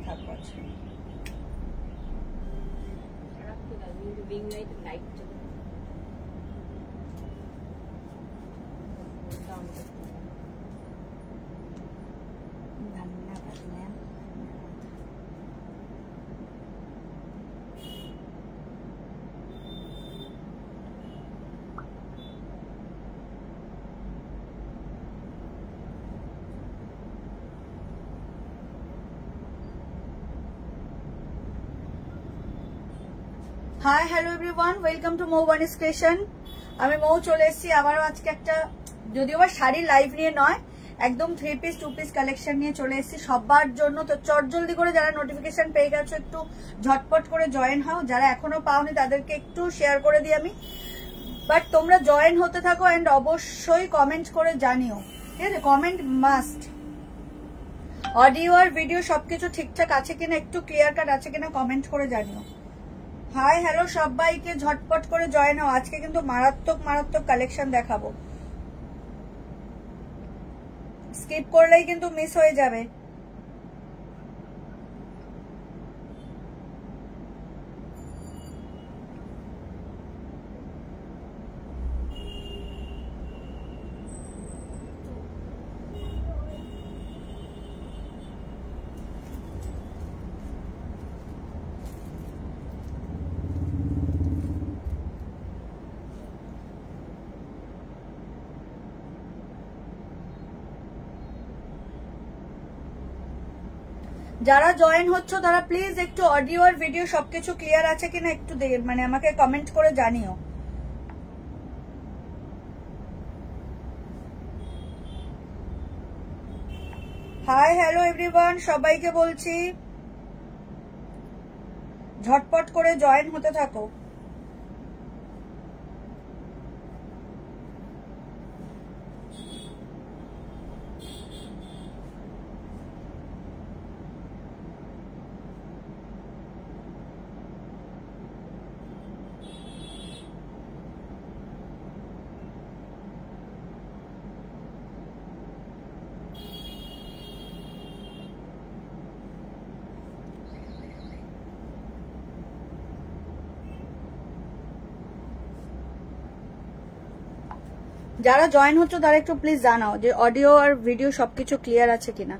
থাকবো আজকে। ধন্যবাদ ma'am. Hi hello everyone, welcome to Mou Bani's creation. আমি মৌ চলে এসেছি আবারও আজকে একটা, যদিও বা শাড়ির লাইভ নিয়ে নয়, একদম 3 পিস 2 পিস কালেকশন নিয়ে চলে এসেছি সবার জন্য। তো চটজলদি করে যারা নোটিফিকেশন পেয়ে গেছো একটু ঝটপট করে জয়েন হও, যারা এখনো পাওনি তাদেরকে একটু শেয়ার করে দিই আমি। বাট তোমরা জয়েন হতে থাকো অ্যান্ড অবশ্যই কমেন্ট করে জানিও, ঠিক আছে? Comment must. অডিও আর ভিডিও সবকিছু ঠিকঠাক আছে কিনা, একটু ক্লিয়ার কাট আছে কিনা কমেন্ট করে জানিও। হাই হ্যালো সবাইকে, ঝটপট করে জয়েন হও। আজকে কিন্তু মারাত্মক মারাত্মক কালেকশন দেখাবো, স্কিপ করলেই কিন্তু মিস হয়ে যাবে। যারা জয়েন হচ্ছ তারা প্লিজ একটু অডিও আর ভিডিও সবকিছু ক্লিয়ার আছে কিনা একটু মানে আমাকে কমেন্ট করে জানিও। হাই হ্যালো এভরিওয়ান, সবাইকে বলছি ঝটপট করে জয়েন হতে থাকো। যারা জয়েন হচ্ছে তারা একটু প্লিজ জানাও যে অডিও আর ভিডিও সবকিছু ক্লিয়ার আছে কিনা।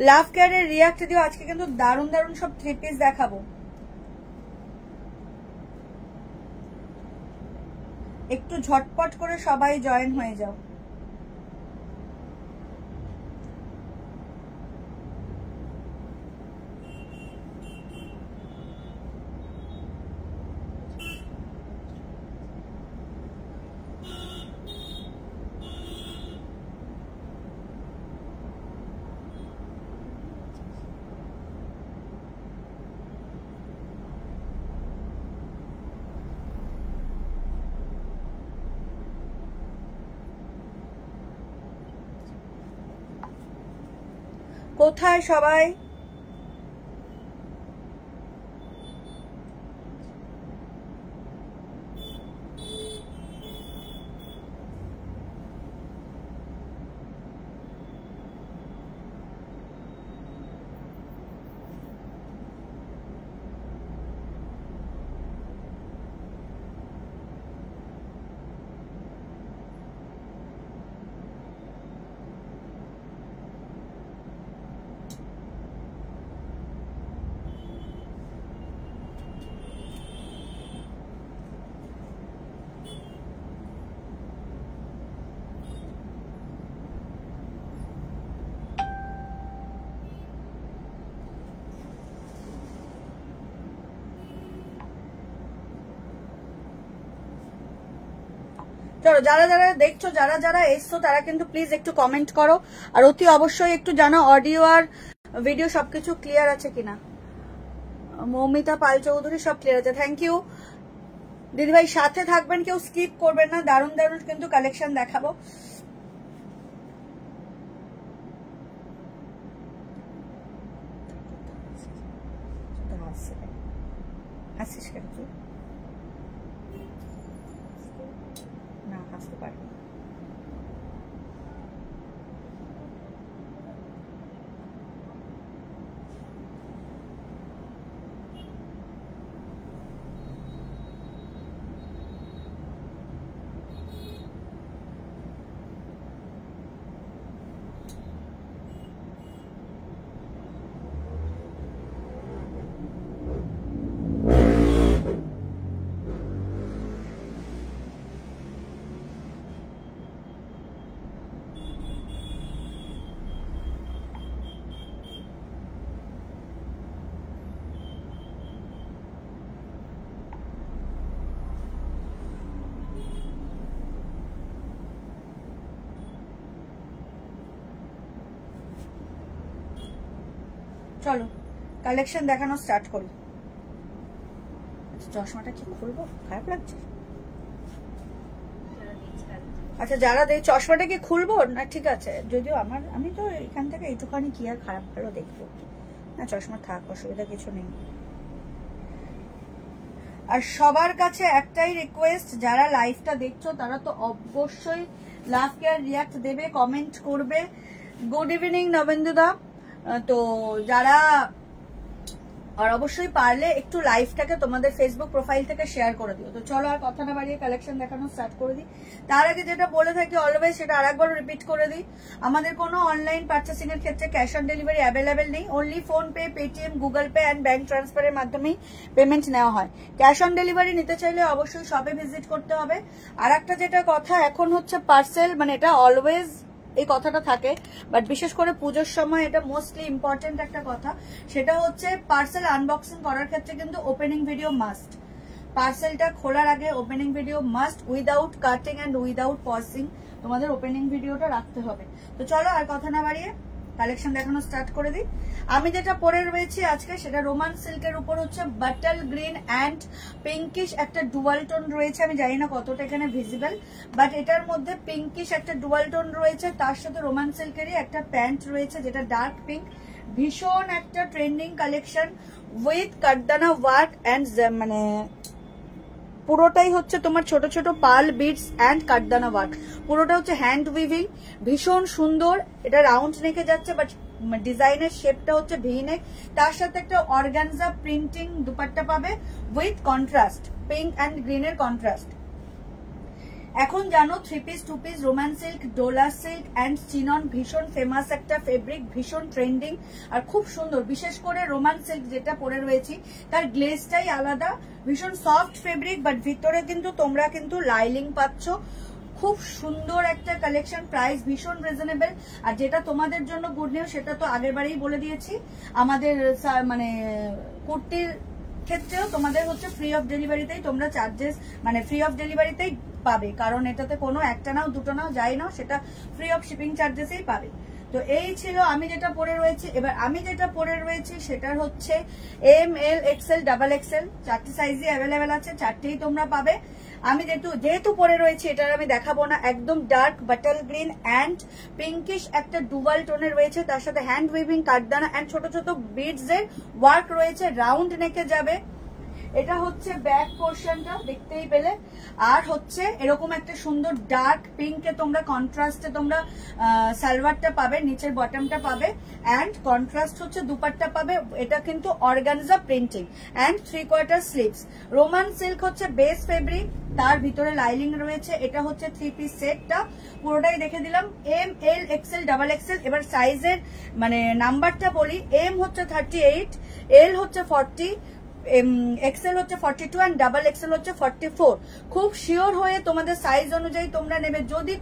লাভ কেয়ারের রিয়াক্ট দিও, আজকে কিন্তু দারুণ দারুণ সব 3 পিস দেখাবো। একটু ঝটপট করে সবাই জয়েন হয়ে যাও। কোথায় সবাই? চলো, যারা যারা দেখছো, যারা যারা এসছো তারা কিন্তু প্লিজ একটু কমেন্ট করো, আর অতি অবশ্যই একটু জানাও অডিও আর ভিডিও সবকিছু ক্লিয়ার আছে কিনা। মৌমিতা পাল চৌধুরী সব ক্লিয়ার আছে, থ্যাংক ইউ দিদিভাই। সাথে থাকবেন, কেউ স্কিপ করবেন না, দারুণ দারুণ কিন্তু কালেকশন দেখাবো। হাসিস কেন তুই? না, হাসতে পারবি। চলো কালেকশন দেখানো স্টার্ট করি। চশমাটা কি খুলবো, খারাপ লাগছে? আচ্ছা যারা দেখ চশমাটা কি খুলবো না? ঠিক আছে, যদিও আমি তো এখান থেকে একটুখানি কি আর খারাপ ভালো দেখবো না, চশমা থাক, অসুবিধা কিছু নেই। আর সবার কাছে একটাই রিকোয়েস্ট, যারা লাইভটা দেখছো তারা তো অবশ্যই লাভ কেয়ার রিয়াক্ট দেবে, কমেন্ট করবে। গুড ইভিনিং নবেন্দুদা। তো যারা আর অবশ্যই পারলে একটু লাইভটাকে তোমাদের ফেসবুক প্রোফাইল থেকে শেয়ার করে দিও। তো চলো আর কথা না বাড়িয়ে কালেকশন দেখানো স্টার্ট করে দিই। তার আগে যেটা বলে থাকি অলওয়েজ, সেটা আরেকবার রিপিট করে দিই, আমাদের কোনো অনলাইন পার্চেসিং এর ক্ষেত্রে ক্যাশ অন ডেলিভারি অ্যাভেলেবেল নেই। Only PhonePe, Paytm, Google pay and bank ট্রান্সফারের মাধ্যমেই পেমেন্ট নেওয়া হয়। ক্যাশ অন ডেলিভারি নিতে চাইলে অবশ্যই শপে ভিজিট করতে হবে। আর একটা যেটা কথা, এখন হচ্ছে পার্সেল, মানে এটা অলওয়েজ এই কথাটা থাকে, বাট বিশেষ করে পুজোর সময় এটা মোস্টলি ইম্পর্টেন্ট একটা কথা, সেটা হচ্ছে পার্সেল আনবক্সিং করার ক্ষেত্রে কিন্তু ওপেনিং ভিডিও মাস্ট। পার্সেলটা খোলার আগে opening video must, without cutting and without pausing তোমাদের ওপেনিং ভিডিওটা রাখতে হবে। তো চলো আর কথা না বাড়িয়ে কালেকশন দেখানো স্টার্ট করে দিই। আমি যেটা পরে রয়েছি আজকে সেটা রোমান সিল্কের উপর হচ্ছে বাটল গ্রিন অ্যান্ড পিঙ্কিশ একটা ডুয়াল টোন রয়েছে। আমি জানি না কতটা এখানে ভিজিবল, বাট এটার মধ্যে পিঙ্কিশ একটা ডুয়াল টোন রয়েছে, তার সাথে রোমান সিল্কেরই একটা প্যান্ট রয়েছে যেটা ডার্ক পিঙ্ক। ভীষণ একটা trending collection with cutdana work and মানে পুরোটাই হচ্ছে তোমার ছোট ছোট pearl beads and cutdana work, পুরোটা হচ্ছে হ্যান্ড উইভিং, ভীষণ সুন্দর। এটা রাউন্ড নেকে যাচ্ছে, বাট ডিজাইনের শেপটা হচ্ছে ভি নেক। তার সাথে একটা অর্গানজা প্রিন্টিং দুপাট্টা পাবে উইথ কন্ট্রাস্ট, পিঙ্ক অ্যান্ড গ্রিনের কন্ট্রাস্ট। এখন জানো 3 piece 2 piece Roman silk, Dola silk and chinon ভীষণ ফেমাস একটা ফেব্রিক, ভীষণ ট্রেন্ডিং আর খুব সুন্দর। বিশেষ করে রোমান সিল্ক যেটা পরে রয়েছি তার গ্লেজটাই আলাদা, ভীষণ সফট ফেব্রিক, বাট ভিতরে কিন্তু তোমরা কিন্তু লাইলিং পাচ্ছ। খুব সুন্দর একটা কালেকশন, প্রাইস ভীষণ রিজনেবল। আর যেটা তোমাদের জন্য গুড নিউজ, সেটা তো আগের বারেই বলে দিয়েছি, আমাদের মানে কুর্তির ক্ষেত্রেও তোমাদের হচ্ছে ফ্রি অফ ডেলিভারিতেই তোমরা চার্জেস, মানে ফ্রি অফ ডেলিভারিতেই পাবে, কারণ এটাতে কোনো একটা নাও দুটো নাও যাই নাও সেটা ফ্রি অফ শিপিং চার্জেসেই পাবে। তো এই ছিল আমি যেটা পরে রয়েছি। এবার আমি যেটা পরে রয়েছি সেটার হচ্ছে M, L, XL, double Excel, 4টি সাইজই অ্যাভেলেবেল আছে, 4টেই তোমরা পাবে। আমি যেহেতু পরে রয়েছি এটার আমি দেখাবো না, একদম dark bottle green and pinkish একটা ডুয়াল টোনে রয়েছে, তার সাথে হ্যান্ড উইভিং কাটদানা অ্যান্ড ছোট ছোট বিডস এর ওয়ার্ক রয়েছে, রাউন্ড নেকে যাবে। এটা হচ্ছে ব্যাক পোর্শনটা দেখতেই পেলে, আর হচ্ছে এরকম একটা সুন্দর ডার্ক পিঙ্কে তোমরা কন্ট্রাস্টে তোমরা সালোয়ারটা পাবে, নিচের বটমটা পাবে অ্যান্ড কন্ট্রাস্ট হচ্ছে দুপাট্টা পাবে। এটা কিন্তু organza printing and 3/4 sleeves. Roman silk হচ্ছে বেস ফেব্রিক, তার ভিতরে লাইলিং রয়েছে। এটা হচ্ছে 3 পিস সেটটা, পুরোটাই দেখে দিলাম। M, L, XL, double Excel. এবার সাইজের মানে নাম্বারটা বলি, এম হচ্ছে 38, এল হচ্ছে 40, এক্সেল হচ্ছে 42 অ্যান্ড ডাবল এক্সেল হচ্ছে 44। খুব শিওর হয়ে তোমাদের সাইজ অনুযায়ী তোমরা নেবে। যদি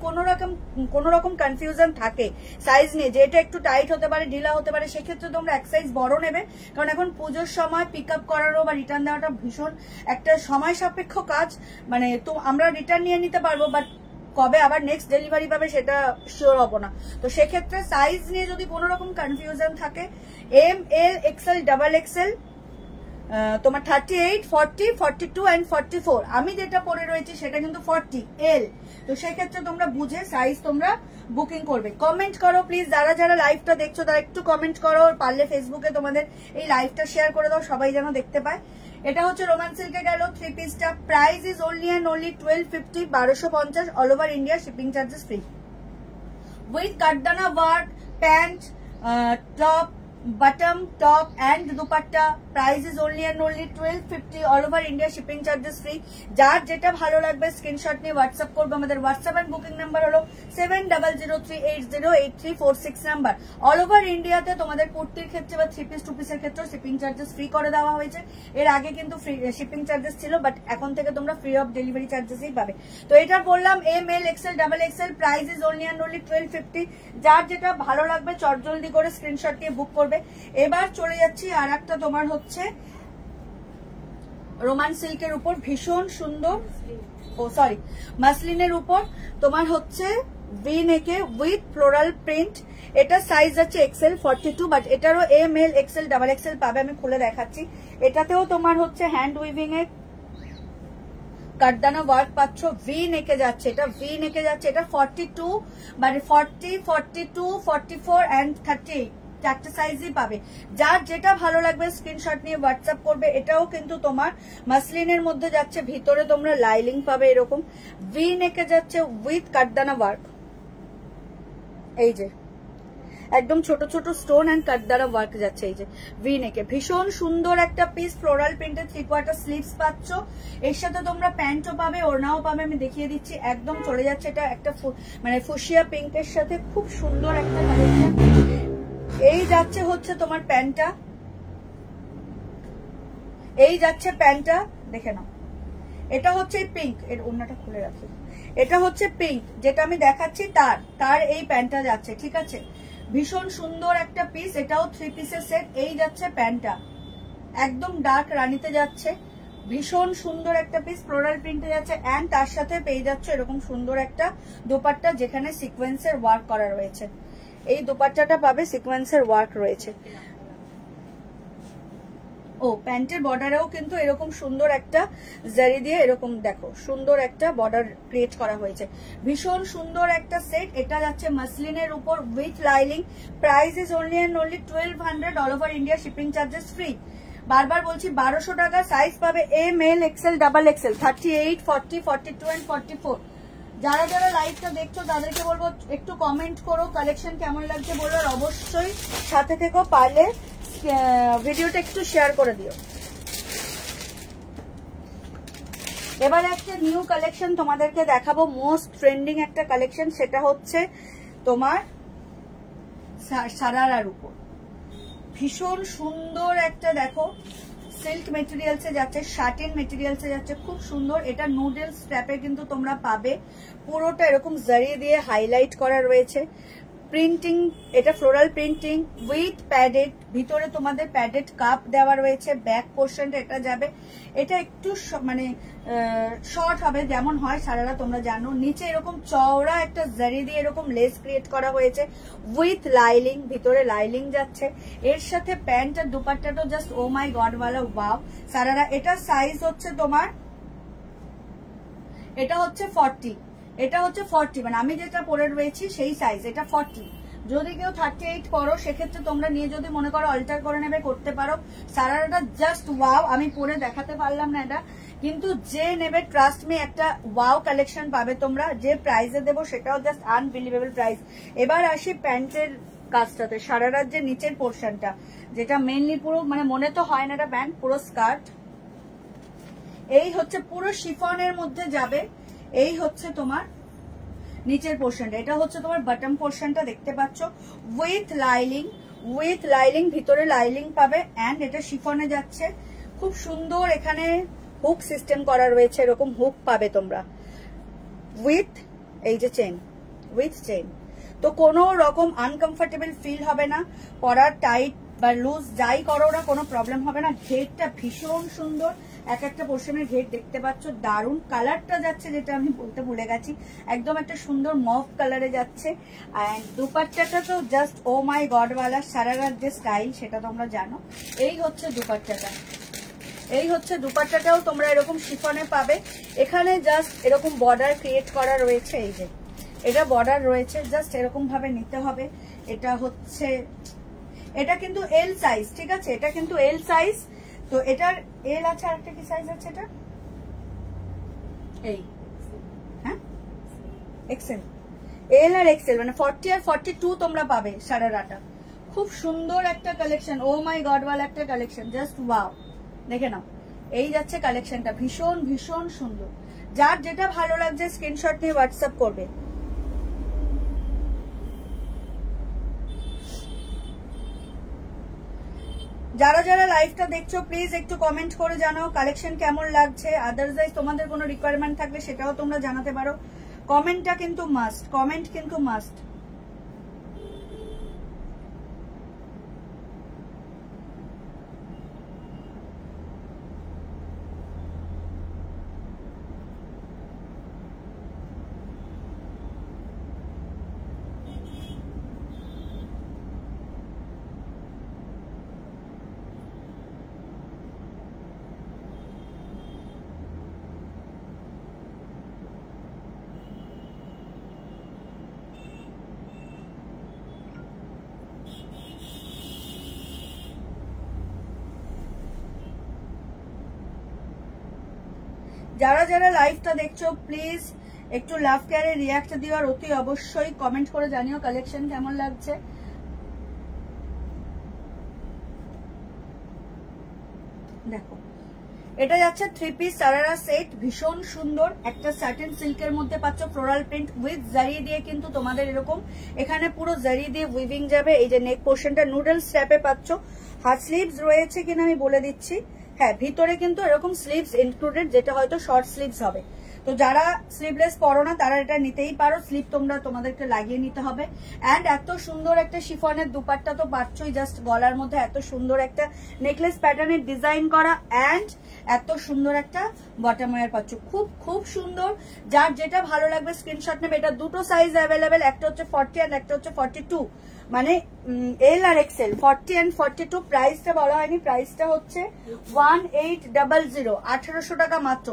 কোনো রকম কনফিউশন থাকে সাইজ নিয়ে, যে এটা একটু টাইট হতে পারে, ঢিলা হতে পারে, সেক্ষেত্রে তোমরা এক সাইজ বড় নেবে, কারণ এখন পুজোর সময় পিক আপ করারও বা রিটার্ন দেওয়াটা ভীষণ একটা সময় সাপেক্ষ কাজ। মানে তো আমরা রিটার্ন নিয়ে নিতে পারবো, বাট কবে আবার নেক্সট ডেলিভারি পাবে সেটা শিওর হবো না। তো সেক্ষেত্রে সাইজ নিয়ে যদি কোনো রকম কনফিউশন থাকে, M, L, XL, double Excel তোমার 38, 40, 42 অ্যান্ড 44। আমি যেটা পরে রয়েছি সেটা কিন্তু 40 এল। তো সেক্ষেত্রে তোমরা বুঝে সাইজ তোমরা বুকিং করবে। কমেন্ট করো প্লিজ, যারা যারা লাইভটা দেখছো তারা একটু কমেন্ট করো, পারলে ফেসবুকে তোমাদের এই লাইভটা শেয়ার করে দাও, সবাই যেন দেখতে পায়। এটা হচ্ছে রোমান সিল্কে গেল 3 পিসটা। Price is only and only 1250, 1250, all over India shipping charges free with cutdana work, pant, top, bottom, top and dupatta. Price is only and only 1250, all over India, shipping charges free. যার যেটা ভালো লাগবে screenshot নিয়ে WhatsApp করবে। আমাদের WhatsApp and booking number হলো 7003808346 নাম্বার। All over ইন্ডিয়াতে তোমাদের কুর্তির ক্ষেত্রে বা 3 পিস 2 পিসের ক্ষেত্রে শিপিং চার্জেস ফ্রি করে দেওয়া হয়েছে। এর আগে কিন্তু ফ্রি শিপিং চার্জেস ছিল, বাট এখন থেকে তোমরা ফ্রি অফ ডেলিভারি চার্জেসই পাবে। তো এটা বললাম M, L, XL, double XL. Price is only and only 1250। যার যেটা ভালো লাগবে চটজলদি করে স্ক্রিনশট নিয়ে বুক করবে। এবার চলে যাচ্ছি আর একটা তোমার হচ্ছে রোমান সিল্কের উপর ভীষণ সুন্দর, মাসলিনের উপর তোমার হচ্ছে ভি নেকে উইথ ফ্লোরাল প্রিন্ট। এটা সাইজ আছে এক্সেল 42, বাট এটারও M L XL double XL পাবে, আমি খুলে দেখাচ্ছি। এটাতেও তোমার হচ্ছে হ্যান্ড উইভিং এর কাটদানা ওয়ার্ক পাচ্ছ, ভি নেকে যাচ্ছে, এটা ভি নেকে যাচ্ছে, এটা 42 মানে 40, 42, 44 এন্ড 38 চারটে সাইজই পাবে। যার যেটা ভালো লাগবে স্ক্রিনশট নিয়ে হোয়াটসঅ্যাপ করবে। এটাও কিন্তু তোমার মাসলিনের মধ্যে যাচ্ছে, ভিতরে তোমরা লাইলিং পাবে এরকম। ভি নেকে যাচ্ছে উইথ কাটদানা ওয়ার্ক, এই যে একদম ছোট ছোট স্টোন এন্ড কাটদানা ওয়ার্ক যাচ্ছে, এই যে ভি নেকে। ভীষণ সুন্দর একটা পিস, ফ্লোরাল প্রিন্টের 3/4 স্লিভস পাচ্ছ। এর সাথে তোমরা প্যান্টও পাবে, ওড়নাও পাবে, আমি দেখিয়ে দিচ্ছি। একদম চলে যাচ্ছে, এটা একটা মানে ফুশিয়া পিঙ্কের সাথে খুব সুন্দর একটা কালেকশন। এই যাচ্ছে হচ্ছে তোমার প্যান্টটা, এই যাচ্ছে প্যান্টটা, দেখে নাও। এটা হচ্ছে পিঙ্ক, এর ওড়নাটা খুলে রাখি। এটা হচ্ছে পিঙ্ক যেটা আমি দেখাচ্ছি, তার এই প্যান্টটা যাচ্ছে, ঠিক আছে। ভীষণ সুন্দর একটা পিস, এটাও 3 পিসের সেট। এই যাচ্ছে প্যান্টটা, একদম ডার্ক রানিতে যাচ্ছে, ভীষণ সুন্দর একটা পিস, ফ্লোরাল প্রিন্টে যাচ্ছে। এন্ড তার সাথে পেয়ে যাচ্ছে এরকম সুন্দর একটা দোপাট্টা, যেখানে সিকোয়েন্সের ওয়ার্ক করা রয়েছে। এই দোপাট্টাটা পাবে, সিকোয়েন্সের ওয়ার্ক রয়েছে। ও প্যান্টের বর্ডারেও কিন্তু এরকম সুন্দর একটা জারি দিয়ে এরকম দেখো সুন্দর একটা বর্ডার ক্রিয়েট করা হয়েছে। ভীষণ সুন্দর একটা সেট। এটা যাচ্ছে মাসলিনের উপর with lining. Price is only and only 1200, all over India shipping charges free. বারবার বলছি 1200 টাকা। সাইজ পাবে M L XL double XL 38, 40, 42 and 44। যারা যারা লাইভটা দেখছো তাদেরকে বলবো একটু কমেন্ট করো, কালেকশন কেমন লাগছে বলো, আর অবশ্যই সাথে থেকো, পারলে ভিডিওটা একটু শেয়ার করে দিও। এবারে একটা নিউ কালেকশন তোমাদেরকে দেখাবো, মোস্ট ট্রেন্ডিং একটা কালেকশন, সেটা হচ্ছে তোমার সারারার উপর। ভীষণ সুন্দর একটা দেখো সিল্ক মেটেরিয়ালসে যাচ্ছে, শাটিন মেটেরিয়ালসে যাচ্ছে, খুব সুন্দর। এটা নুডলস স্ট্র্যাপে কিন্তু তোমরা পাবে, পুরোটা এরকম জারি দিয়ে হাইলাইট করা রয়েছে। প্রিন্টিং, এটা ফ্লোরাল প্রিন্টিং উইথ প্যাডেড, ভিতরে তোমাদের প্যাডেড কাপ দেওয়া রয়েছে। ব্যাক পোর্শনটা এটা যাবে, এটা একটু মানে শর্ট হবে যেমন হয় সারারা, তোমরা জানো। নিচে এরকম চওড়া একটা জারি দিয়ে এরকম লেস ক্রিয়েট করা হয়েছে উইথ লাইলিং, ভিতরে লাইলিং যাচ্ছে। এর সাথে pant R দুপাট্টাটাও just O my god ওয়ালা ওয়াও সারারা। এটা সাইজ হচ্ছে তোমার, এটা হচ্ছে 40, এটা হচ্ছে 40 মানে আমি যেটা পরে রয়েছি সেই সাইজ, এটা 40। যদি কেউ 38 করো সেক্ষেত্রে তোমরা নিয়ে যদি মনে করো অল্টার করে নেবে, করতে পারো। সারারাটা জাস্ট ওয়াও, আমি পরে দেখাতে পারলাম না এটা, কিন্তু যে নেবে ট্রাস্ট মি একটা ওয়াও কালেকশন পাবে তোমরা। যে প্রাইসে দেবো সেটাও জাস্ট আনবিলিভেবল প্রাইস। এবার আসি প্যান্টের কাজটাতে, সারারার যে নিচের পোর্শনটা, যেটা মেনলি পুরো মানে মনে তো হয় না এটা প্যান্ট, পুরো স্কার্ট। এই হচ্ছে পুরো শিফনের মধ্যে যাবে, এই হচ্ছে তোমার নিচের পোর্শনটা। এটা হচ্ছে তোমার বটম পোর্শনটা, দেখতে পাচ্ছ উইথ লাইলিং, ভিতরে লাইলিং পাবে। এন্ড এটা শিফনে যাচ্ছে, খুব সুন্দর। এখানে হুক সিস্টেম করা রয়েছে, এরকম হুক পাবে তোমরা উইথ এই যে চেন, উইথ চেন। তো কোনো রকম আনকমফোর্টেবল ফিল হবে না, পরার টাইট বা লুজ যাই করো ওরা কোনো প্রবলেম হবে না। ঘেরটা ভীষণ সুন্দর, এক একটা পোর্শনের ঘের দেখতে পাচ্ছ, দারুণ। কালারটা যাচ্ছে যেটা আমি বলতে ভুলে গেছি, একদম একটা সুন্দর মফ কালারে যাচ্ছে। এন্ড দুপাট্টাটা তো জাস্ট ও মাই গড ওয়ালা, সারারার যে স্টাইল সেটা তোমরা জানো। এই হচ্ছে দুপাট্টাটা, এই হচ্ছে দুপাট্টাটাও তোমরা এরকম শিফনে পাবে। এখানে জাস্ট এরকম বর্ডার ক্রিয়েট করা রয়েছে, এই যে এটা বর্ডার রয়েছে, জাস্ট এরকম ভাবে নিতে হবে। এটা হচ্ছে, এটা কিন্তু এল সাইজ, ঠিক আছে, এটা কিন্তু এল সাইজ। তো এটার এল আছে, আরেকটা কি সাইজ আছে এটা, এই হ্যাঁ এক্সেল, এল আর এক্সেল মানে 40 আর 42 তোমরা পাবে সারারাটা। খুব সুন্দর একটা কালেকশন, ও মাই গড ওয়ালা একটা কালেকশন, জাস্ট ওয়াও। দেখে নাও, এই যাচ্ছে কালেকশনটা, ভীষণ ভীষণ সুন্দর। যার যেটা ভালো লাগছে স্ক্রিনশট নিয়ে হোয়াটসঅ্যাপ করবে। যারা যারা লাইভটা দেখছো প্লিজ একটু কমেন্ট করে জানাও কালেকশন কেমন লাগছে। আদারওয়াইজ তোমাদের কোনো রিকোয়ারমেন্ট থাকলে সেটাও তোমরা জানাতে পারো। কমেন্টটা কিন্তু মাস্ট, কমেন্ট কিন্তু মাস্ট। যারা যারা লাইভটা দেখছো প্লিজ একটু লাভ কেয়ারে রিয়াক্ট দিও, আর অতি অবশ্যই কমেন্ট করে জানিও কালেকশন কেমন লাগছে। দেখো এটা যাচ্ছে 3 পিস সারারা সেট, ভীষণ সুন্দর একটা স্যাটিন সিল্কের মধ্যে পাচ্ছ, ফ্লোরাল প্রিন্ট উইথ জারি দিয়ে, কিন্তু তোমাদের এরকম এখানে পুরো জারি দিয়ে উইভিং যাবে। এই যে নেক পোর্শনটা নুডল স্ট্র্যাপে পাচ্ছ, হাত স্লিভস রয়েছে কিনা আমি বলে দিচ্ছি, হ্যাঁ ভিতরে কিন্তু এরকম স্লিভস ইনক্লুডেড, যেটা হয়তো শর্ট স্লিভস হবে। তো যারা স্লিভলেস পরো না তারা এটা নিতেই পারো, স্লিভ তোমাদেরকে লাগিয়ে নিতে হবে। অ্যান্ড এত সুন্দর একটা শিফনের দুপাট্টা তো পাচ্ছই, জাস্ট গলার মধ্যে এত সুন্দর একটা নেকলেস প্যাটার্নের ডিজাইন করা, অ্যান্ড এত সুন্দর একটা বটম ওয়্যার পাচ্ছ, খুব খুব সুন্দর। যার যেটা ভালো লাগবে স্ক্রিনশট নেবে। এটা দুটো সাইজ অ্যাভেলেবেল, একটা হচ্ছে 40 আর একটা হচ্ছে 42, মানে এল আর এক্সেল, 40 and 42। প্রাইসটা বলা হয়নি, প্রাইসটা হচ্ছে 1800, 1800 টাকা মাত্র।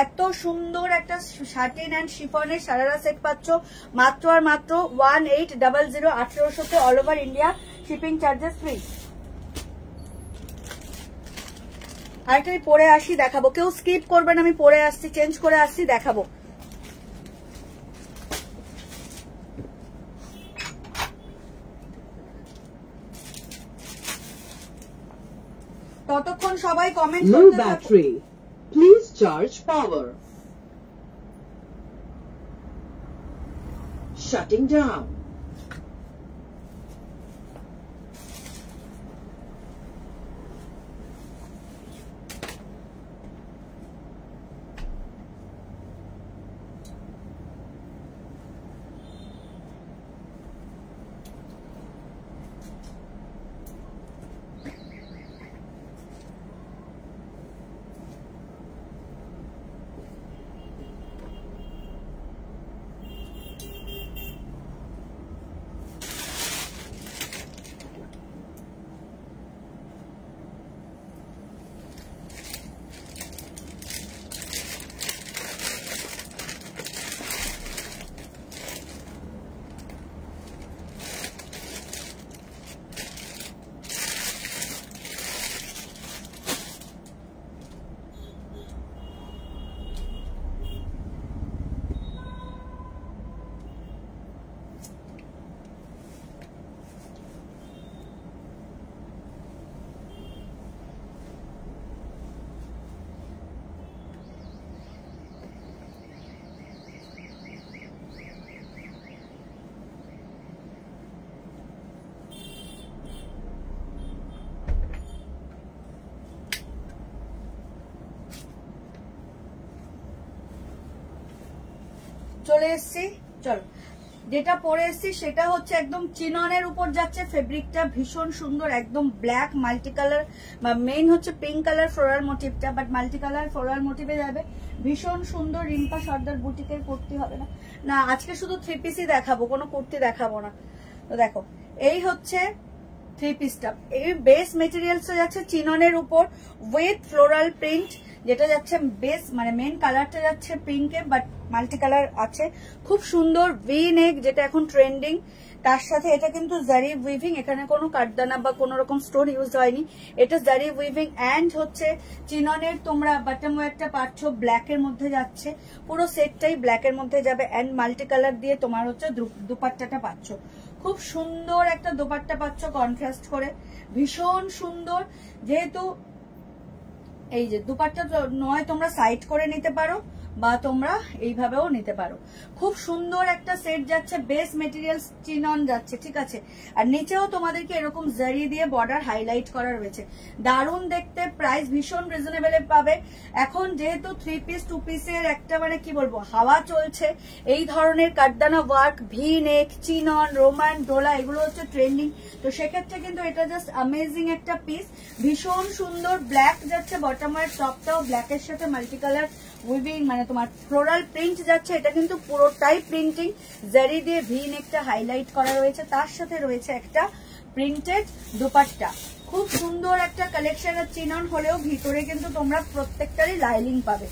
এত সুন্দর একটা শাটিন অ্যান্ড শিফনের সারারা সেট পাচ্ছ মাত্র আর মাত্র 1800, 1800-তে, all over India shipping charges free. আরেকটা আমি পরে আসি দেখাবো, কেউ স্কিপ করবেন, আমি পরে আসছি, চেঞ্জ করে আসছি দেখাবো। ততক্ষণ সবাই কমেন্ট করতে থাকুন। Battery please charge power shirting down. চলে এসছি, চলো যেটা পরে এসছি সেটা হচ্ছে একদম চিননের উপর যাচ্ছে, ফেব্রিকটা ভীষণ সুন্দর, একদম ব্ল্যাক মাল্টি কালার, মেইন হচ্ছে পিঙ্ক কালার ফ্লোরাল মোটিভটা, বাট মাল্টি কালার ফ্লোরাল মোটিভে যাবে, ভীষণ সুন্দর। রিম্পা সর্দার বুটিকের কুর্তি হবে না, না আজকে শুধু 3 পিসই দেখাবো, কোনো কুর্তি দেখাবো না। তো দেখো এই হচ্ছে 3 পিসটা, এই বেস মেটেরিয়ালসটা যাচ্ছে চিননের উপর উইথ ফ্লোরাল প্রিন্ট, যেটা যাচ্ছে বেস মানে মেন কালারটা যাচ্ছে পিঙ্কে, বাট মাল্টি কালার আছে, খুব সুন্দর ভি নেক, যেটা এখন ট্রেন্ডিং। তার সাথে এটা কিন্তু জারি উইভিং, এখানে কোনো কাটদানা বা কোনো রকম স্টোন ইউজ হয়নি, এটা জারি উইভিং। অ্যান্ড হচ্ছে চিননের তোমরা বটম ওয়্যারটা পাচ্ছ ব্ল্যাকের মধ্যে যাচ্ছে, পুরো সেটটাই ব্ল্যাকের মধ্যে যাবে, অ্যান্ড মাল্টি কালার দিয়ে তোমার হচ্ছে দুপাট্টাটা পাচ্ছ, খুব সুন্দর একটা দোপাট্টা পাচ্ছ কন্ট্রাস্ট করে, ভীষণ সুন্দর। যেহেতু এই যে দুপাট্টা নয় তোমরা সাইড করে নিতে পারো বা তোমরা এইভাবেও নিতে পারো, খুব সুন্দর একটা সেট যাচ্ছে, বেস মেটেরিয়াল চিনন যাচ্ছে, ঠিক আছে। আর নিচেও তোমাদেরকে এরকম জারি দিয়ে বর্ডার হাইলাইট করা রয়েছে, দারুণ দেখতে, প্রাইস ভীষণ রিজনেবল পাবে। এখন যেহেতু 3 পিস 2 পিসের একটা মানে কি বলবো হাওয়া চলছে, এই ধরনের cutdana work, V neck, chinon, Roman, Dola, এগুলো হচ্ছে ট্রেন্ডিং। তো সেক্ষেত্রে কিন্তু এটা জাস্ট অ্যামেজিং একটা পিস, ভীষণ সুন্দর। ব্ল্যাক যাচ্ছে বটমের, টপটাও ব্ল্যাকের সাথে মাল্টি কালার উইভিং, মানে তোমার ফ্লোরাল প্রিন্ট যাচ্ছে, এটা কিন্তু পুরোটাই প্রিন্টিং, জারি দিয়ে ভি নেকটা হাইলাইট করা রয়েছে, তার সাথে রয়েছে একটা প্রিন্টেড দুপাট্টা, খুব সুন্দর একটা কালেকশন। চিনন হলেও ভিতরে কিন্তু তোমরা প্রত্যেকটারই লাইলিং পাবে,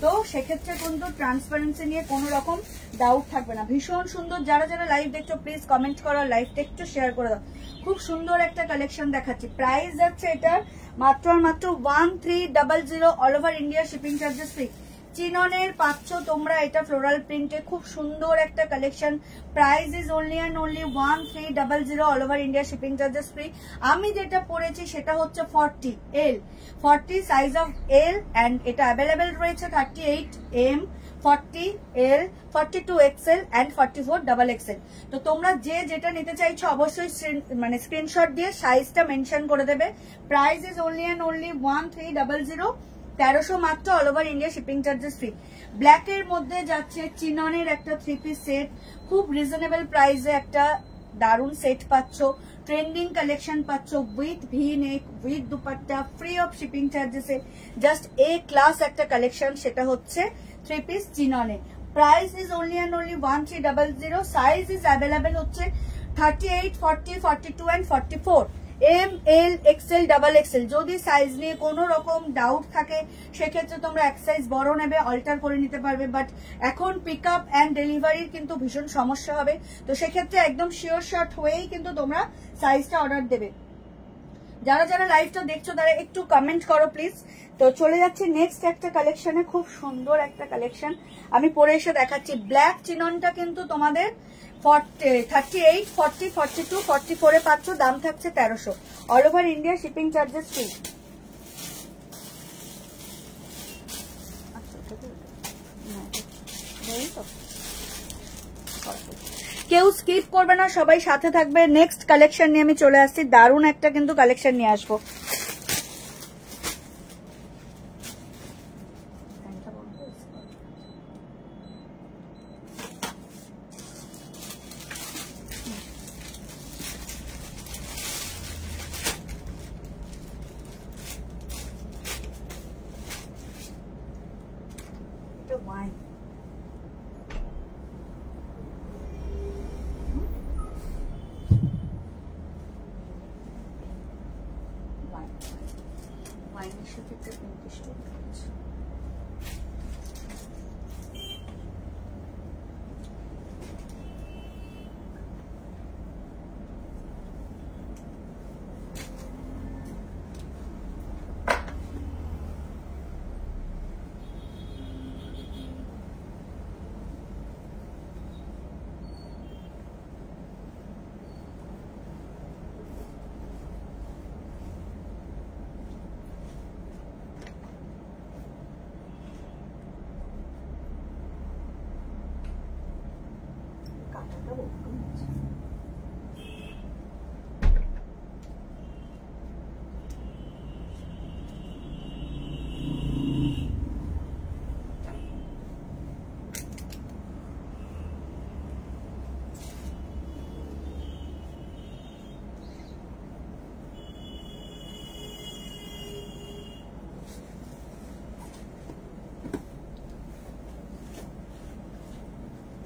তো সেক্ষেত্রে কিন্তু ট্রান্সপারেন্সি নিয়ে কোনো রকম ডাউট থাকবে না, ভীষণ সুন্দর। যারা যারা লাইভ দেখছো প্লিজ কমেন্ট করো, লাইভটা একটু শেয়ার করে দাও, খুব সুন্দর একটা কালেকশন দেখাচ্ছি। প্রাইস যাচ্ছে এটার মাত্র আর মাত্র 1300, all over India shipping charges free. চিননের পাচ্ছ তোমরা এটা ফ্লোরাল প্রিন্টে, খুব সুন্দর একটা collection. Price is only and only 1300 all over India, shipping charges free. আমি যেটা পরেছি সেটা হচ্ছে 40 L, 40 size of L, and এটা অ্যাভেলেবেল রয়েছে 38M, 40 L, 42 XL and 44 XXL। তো তোমরা যে যেটা নিতে চাইছো অবশ্যই মানে স্ক্রিনশট দিয়ে সাইজটা মেনশন করে দেবে। Price is only and only 1300, 1300 মাত্র, all over India, shipping charges free. Black এর মধ্যে যাচ্ছে চিননের একটা 3 পিস সেট, খুব রিজনেবল প্রাইসে একটা দারুন সেট পাচ্ছ, ট্রেন্ডিং কালেকশন পাচ্ছ with V neck, with dupatta, free of shipping চার্জেসে, জাস্ট এ ক্লাস একটা কালেকশন। সেটা হচ্ছে 3 পিস চিননে। Price is only and only 1300। Size is available হচ্ছে 38, 40, 42 and 44, M, L, XL, XXL। যদি সাইজ নিয়ে কোনো রকম ডাউট থাকে সেক্ষেত্রে তোমরা এক সাইজ বড় নেবে, অল্টার করে নিতে পারবে, বাট এখন পিক আপ অ্যান্ড ডেলিভারির কিন্তু ভীষণ সমস্যা হবে। তো সেক্ষেত্রে একদম শিওর শট হয়েই কিন্তু তোমরা সাইজটা অর্ডার দেবে। যারা যারা লাইভটা দেখছো তারা একটু কমেন্ট করো প্লিজ। তো চলে যাচ্ছে নেক্সট একটা কালেকশনে, খুব সুন্দর একটা কালেকশন আমি পরে এসে দেখাচ্ছি। ব্ল্যাক চিননটা কিন্তু তোমাদের 38, 40, 42, 44 এ পাচ্ছ, দাম থাকছে 1300, all over India, shipping charges free. কেউ স্কিপ করবে না, সবাই সাথে থাকবে। নেক্সট কালেকশন নিয়ে আমি চলে আসছি, দারুণ একটা কিন্তু কালেকশন নিয়ে আসবো।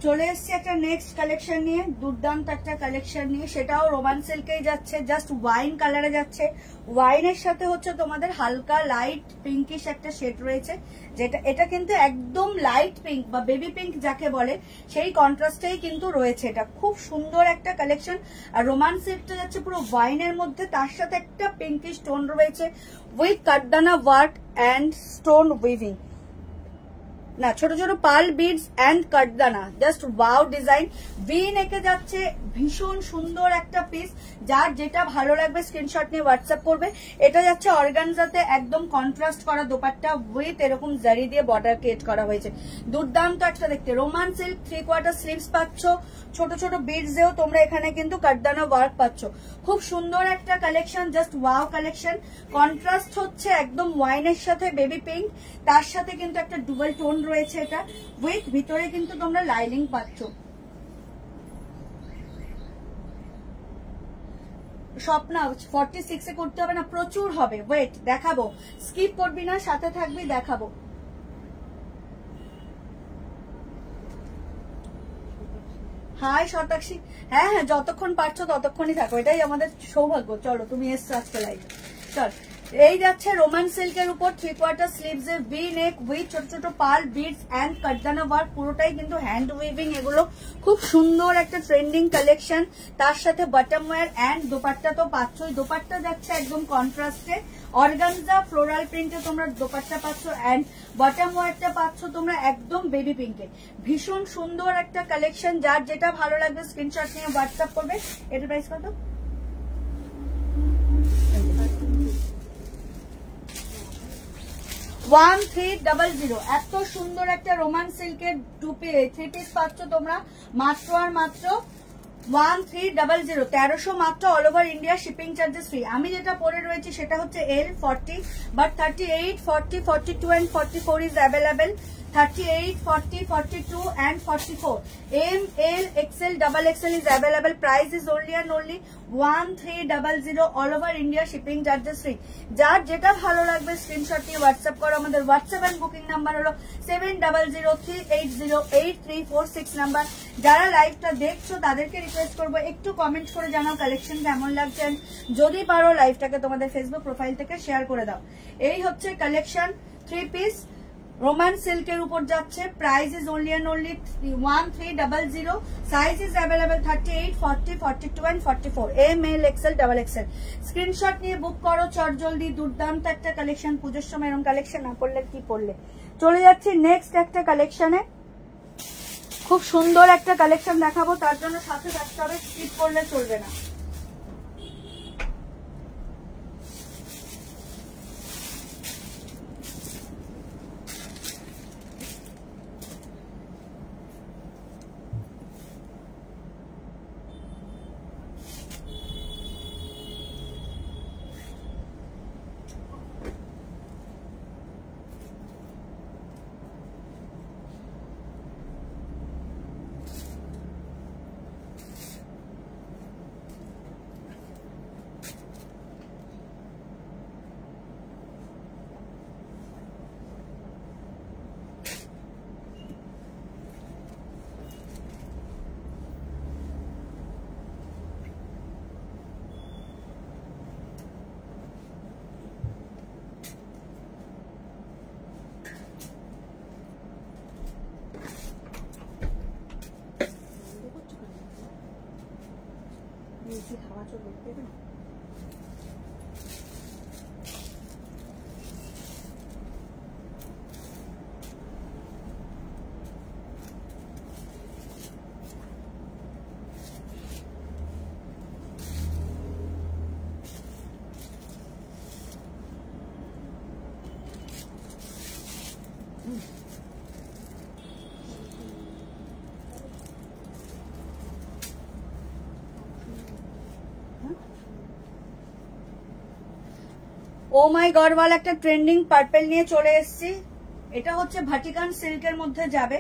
চলে এসছি একটা নেক্সট কালেকশন নিয়ে, দুর্দান্ত একটা কালেকশন নিয়ে, সেটাও রোমান সিল্কেই যাচ্ছে, জাস্ট ওয়াইন কালারে যাচ্ছে। ওয়াইনের সাথে হচ্ছে তোমাদের হালকা লাইট পিঙ্কিশ একটা শেড রয়েছে, যেটা এটা কিন্তু একদম লাইট পিঙ্ক বা বেবি পিঙ্ক যাকে বলে সেই কন্ট্রাস্টেই কিন্তু রয়েছে। এটা খুব সুন্দর একটা কালেকশন। আর রোমান সিল্কটা যাচ্ছে পুরো ওয়াইনের মধ্যে, তার সাথে একটা পিঙ্কিশ টোন রয়েছে with cutdana work and stone weaving, না ছোট ছোট pearl beads and cutdana, just wow design. V নেকে যাচ্ছে, ভীষণ সুন্দর একটা পিস, যার যেটা ভালো লাগবে স্ক্রিনশট নিয়ে হোয়াটসঅ্যাপ করবে। এটা যাচ্ছে অর্গানজাতে একদম কন্ট্রাস্ট করা দোপাট্টা উইথ এরকম জারি দিয়ে বর্ডার ক্রিয়েট করা হয়েছে, দুর্দান্ত একটা দেখতে। রোমান সিল্ক 3/4 স্লিভস পাচ্ছ, ছোট ছোট বিডস দিয়েও তোমরা এখানে কিন্তু কাটদানা ওয়ার্ক পাচ্ছ। খুব সুন্দর একটা collection, just wow collection. Contrast হচ্ছে একদম ওয়াইনের সাথে বেবি পিঙ্ক, তার সাথে কিন্তু একটা ডুয়াল টোন রয়েছে এটা উইথ, ভিতরে কিন্তু তোমরা লাইনিং পাচ্ছ। স্বপ্না 46 এ করতে হবে না, প্রচুর হবে, ওয়েট দেখাবো, স্কিপ করবি না, সাথে থাকবি, দেখাবো। হাই শতাক্ষী, হ্যাঁ হ্যাঁ যতক্ষণ পারছো ততক্ষণই থাকো, এটাই আমাদের সৌভাগ্য। চলো তুমি এসছো আজকে লাইভে, চল এই যাচ্ছে রোমান সিল্কের উপর 3/4 স্লিভস এর ভি নেক উইথ ছোট ছোট পার্ল বিডস এন্ড কারদানা ওয়ার্ক, পুরোটাই কিন্তু হ্যান্ড উইভিং। এগুলো খুব সুন্দর একটা ট্রেন্ডিং কালেকশন। তার সাথে বটম ওয়্যার এন্ড দোপাট্টা তো পাচ্ছই। দোপাট্টা যাচ্ছে একদম কন্ট্রাস্টে, অর্গানজা ফ্লোরাল প্রিন্টে তোমরা দোপাট্টা পাচ্ছ এন্ড বটম ওয়্যারটা পাচ্ছ তোমরা একদম বেবি পিঙ্কে। ভীষণ সুন্দর একটা কালেকশন। যার যেটা ভালো লাগবে স্ক্রিনশট নিয়ে হোয়াটসঅ্যাপ করবে। এটার প্রাইস কত? 1300। এত সুন্দর একটা রোমান সিল্কের 3 পিস পাচ্ছ তোমরা মাত্র আর মাত্র 1300, 1300 মাত্র। All over India shipping charges free. আমি যেটা পরে রয়েছি সেটা হচ্ছে L40, but 38, 40, 42 and 44 is available. 38, 40, 42 and 44. M, L, XL, XXL is available. Price is only and only 1300 all over India, shipping charges free. যার যেটা ভালো লাগবে স্ক্রিনশট নিয়ে হোয়াটসঅ্যাপ করো। আমাদের হোয়াটসঅ্যাপ এন্ড বুকিং নাম্বার হলো 7003808346 নাম্বার। যারা লাইভটা দেখছো তাদেরকে রিকোয়েস্ট করবো একটু কমেন্ট করে জানাও কালেকশন কেমন লাগছে। যদি পারো লাইভটাকে তোমাদের ফেসবুক প্রোফাইল থেকে শেয়ার করে দাও। এই হচ্ছে কালেকশন 3 পিস রোমান সিল্কের উপর যাচ্ছে। Price is only and only 1300। Size is available 38, 40, 42 and 44। M, L, XL, XXL। Screenshot নিয়ে বুক করো চটজলদি। দুর্দান্ত একটা কালেকশন। পুজোর সময় এরকম কালেকশন না পড়লে কি পড়লে। চলে যাচ্ছি নেক্সট একটা কালেকশনে। খুব সুন্দর একটা কালেকশন দেখাবো, তার জন্য সাথে থাকতে হবে, স্কিপ করলে চলবে না। খাওয়া চলে দেবে না। ও মাই গড ওয়াল একটা ট্রেন্ডিং পার্পল নিয়ে চলে এসেছি। এটা হচ্ছে ভাটিকান সিল্কের মধ্যে যাবে।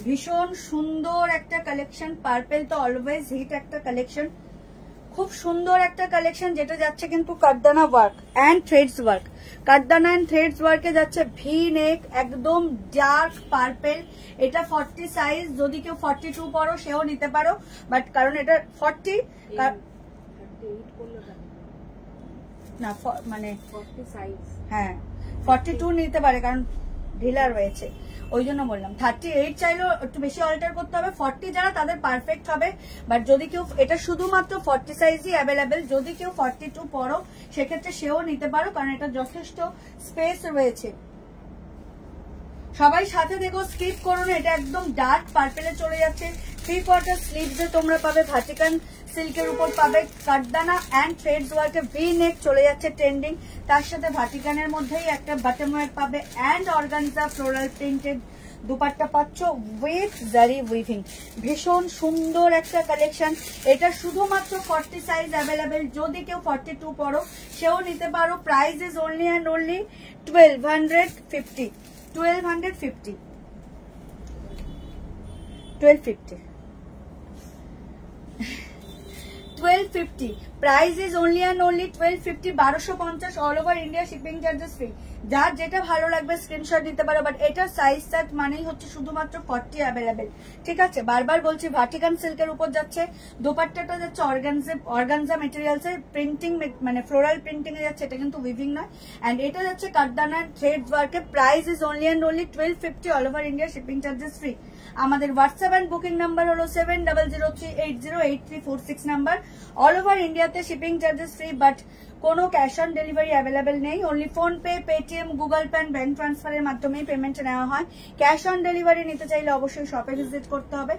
ভীষণ সুন্দর একটা কালেকশন। পার্পল তো অলওয়েজ হিট একটা কালেকশন। খুব সুন্দর একটা কালেকশন যেটা যাচ্ছে কিন্তু kardana work and threads work. Kardana and threads ওয়ার্কে যাচ্ছে ভি নেক, একদম ডার্ক পার্পল। এটা 40 সাইজ। যদি কেউ 42 পরো সেও নিতে পারো, বাট কারণ এটা 40 না মানে 40 সাইজ, হ্যাঁ 42 নিতে পারে কারণ ঢিলা রয়েছে, ওই জন্য বললাম। 38 চাইলেও একটু বেশি অল্টার করতে হবে। 40 যারা তাদের পারফেক্ট হবে, বাট যদি কেউ এটা শুধুমাত্র 40 সাইজই অ্যাভেলেবেল। যদি কেউ 42 পরো সেক্ষেত্রে সেও নিতে পারো, কারণ এটা যথেষ্ট স্পেস রয়েছে। সবাই সাথে দেখো, স্কিপ করো না। এটা একদম ডার্ক পার্পেলে চলে যাচ্ছে। 3/4 স্লিভসে তোমরা পাবে ভাটিকান সিল্কের উপর পাবে কারদানা এন্ড থ্রেডস ওয়ার্কে ভি নেক চলে যাচ্ছে ট্রেন্ডিং। তার সাথে ভাটিকানের মধ্যেই একটা বটম ওয়্যার পাবে and organza floral printed dupatta পাচ্ছ উইথ জারি উইভিং। ভীষণ সুন্দর একটা কালেকশন। এটা শুধুমাত্র 40 সাইজ অ্যাভেলেবেল। যদি কেউ 42 পরো সেও নিতে পারো। Price is only and only 1250। 1250 1250 price is only and only 1250 1250 all over India shipping charges free. যার যেটা ভালো লাগবে স্ক্রিনশট নিতে পারো। বাট এটার সাইজ সেট মানেই হচ্ছে শুধুমাত্র 40 অ্যাভেলেবেল, ঠিক আছে? বারবার বলছি ভাটিকান সিল্কের উপর যাচ্ছে, দোপাট্টাটা যাচ্ছে অর্গানজা মেটেরিয়ালস এর প্রিন্টিং, মানে ফ্লোরাল প্রিন্টিং এ যাচ্ছে, এটা কিন্তু উইভিং নয়। এন্ড এটা যাচ্ছে কাঠদানা থ্রেডস ওয়ার্কে। Price is only and only 1250, all over India shipping charges free. আমাদের হোয়াটসঅ্যাপ এন্ড বুকিং নাম্বার হলো 7003808346 নাম্বার। অল ওভার ইন্ডিয়াতে শিপিং চার্জেস ফ্রি, বাট কোনো ক্যাশ অন ডেলিভারি অ্যাভেলেবেল নেই। Only PhonePe, Paytm, Google Pay, bank ট্রান্সফারের মাধ্যমেই payment নেওয়া হয়। ক্যাশ অন ডেলিভারি নিতে চাইলে অবশ্যই শপে ভিজিট করতে হবে।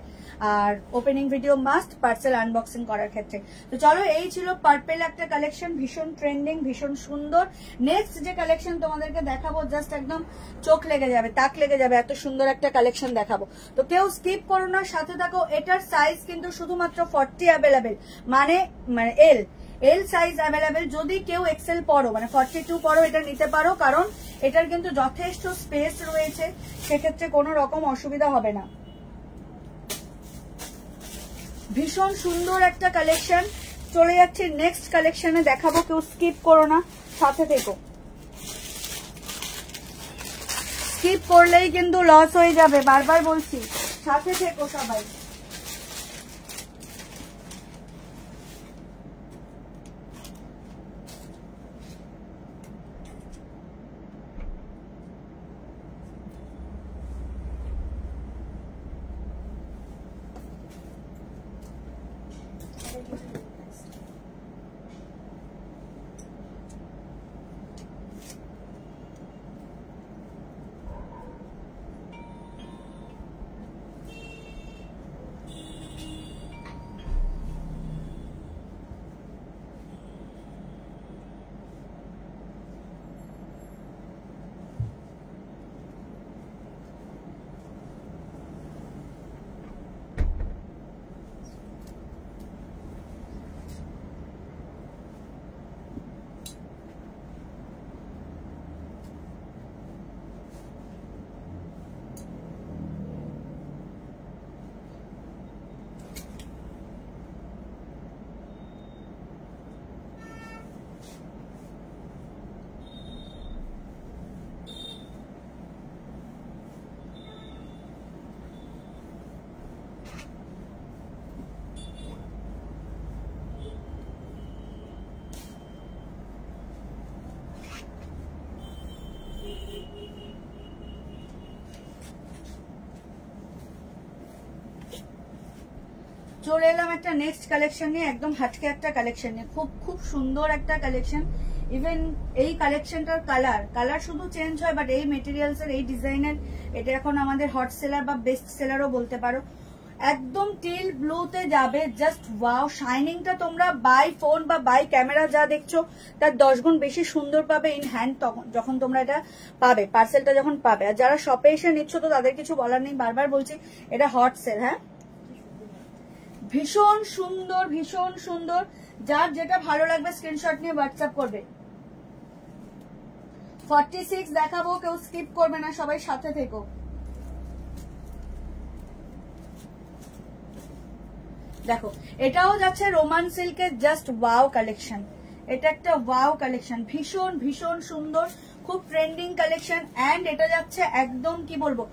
আর opening video must parcel unboxing করার ক্ষেত্রে। তো চলো, এই ছিল পার্পেল একটা কালেকশন, ভীষণ ট্রেন্ডিং, ভীষণ সুন্দর। নেক্সট যে কালেকশন তোমাদেরকে দেখাবো, জাস্ট একদম চোখ লেগে যাবে, তাক লেগে যাবে, এত সুন্দর একটা কালেকশন দেখাবো। তো কেউ স্কিপ করো না, সাথে থাকো। এটার সাইজ কিন্তু শুধুমাত্র 40 অ্যাভেলেবেল, মানে এল সাইজ অ্যাভেলেবেল। যদি কেউ এক্সেল পড়ো, মানে 42 পড়ো, এটা নিতে পারো, কারণ এটার কিন্তু যথেষ্ট স্পেস রয়েছে, সেক্ষেত্রে কোনো রকম অসুবিধা হবে না। ভীষণ সুন্দর একটা কালেকশন। চলে যাচ্ছি নেক্সট কালেকশনে দেখাবো, কেউ স্কিপ করো না, সাথে থেকো। স্কিপ করলেই কিন্তু লস হয়ে যাবে, বারবার বলছি, সাথে থেকো সবাই। চলে এলাম একটা নেক্সট কালেকশন নিয়ে, একদম হাটকে একটা কালেকশন নিয়ে। খুব সুন্দর একটা কালেকশন। ইভেন এই কালেকশনটার কালার শুধু চেঞ্জ হয়, বাট এই মেটেরিয়ালস এর, এই ডিজাইনের, এটা এখন আমাদের হট সেলার বা বেস্ট সেলারও বলতে পারো। একদম টিল ব্লুতে যাবে, জাস্ট ওয়াও। শাইনিংটা তোমরা বাই ফোন বা বাই ক্যামেরা যা দেখছো তার 10 গুণ বেশি সুন্দর পাবে ইন হ্যান্ড যখন তোমরা এটা পাবে, পার্সেলটা যখন পাবে। আর যারা শপে এসে নিচ্ছ তো তাদের কিছু বলার নেই, বারবার বলছি এটা হট সেল। হ্যাঁ, ভীষণ সুন্দর, ভীষণ সুন্দর। যার যেটা ভালো লাগবে স্ক্রিনশট নিয়ে হোয়াটসঅ্যাপ করবে। 46 দেখাবো, কেউ স্কিপ করবে না, সবাই সাথে থেকো। দেখো, এটাও যাচ্ছে রোমান সিল্কের, জাস্ট ওয়াও কালেকশন। এটা একটা ওয়াও কালেকশন, ভীষণ ভীষণ সুন্দর, খুব ট্রেন্ডিং কালেকশন। এন্ড এটা যাচ্ছে একদম কি বলবো,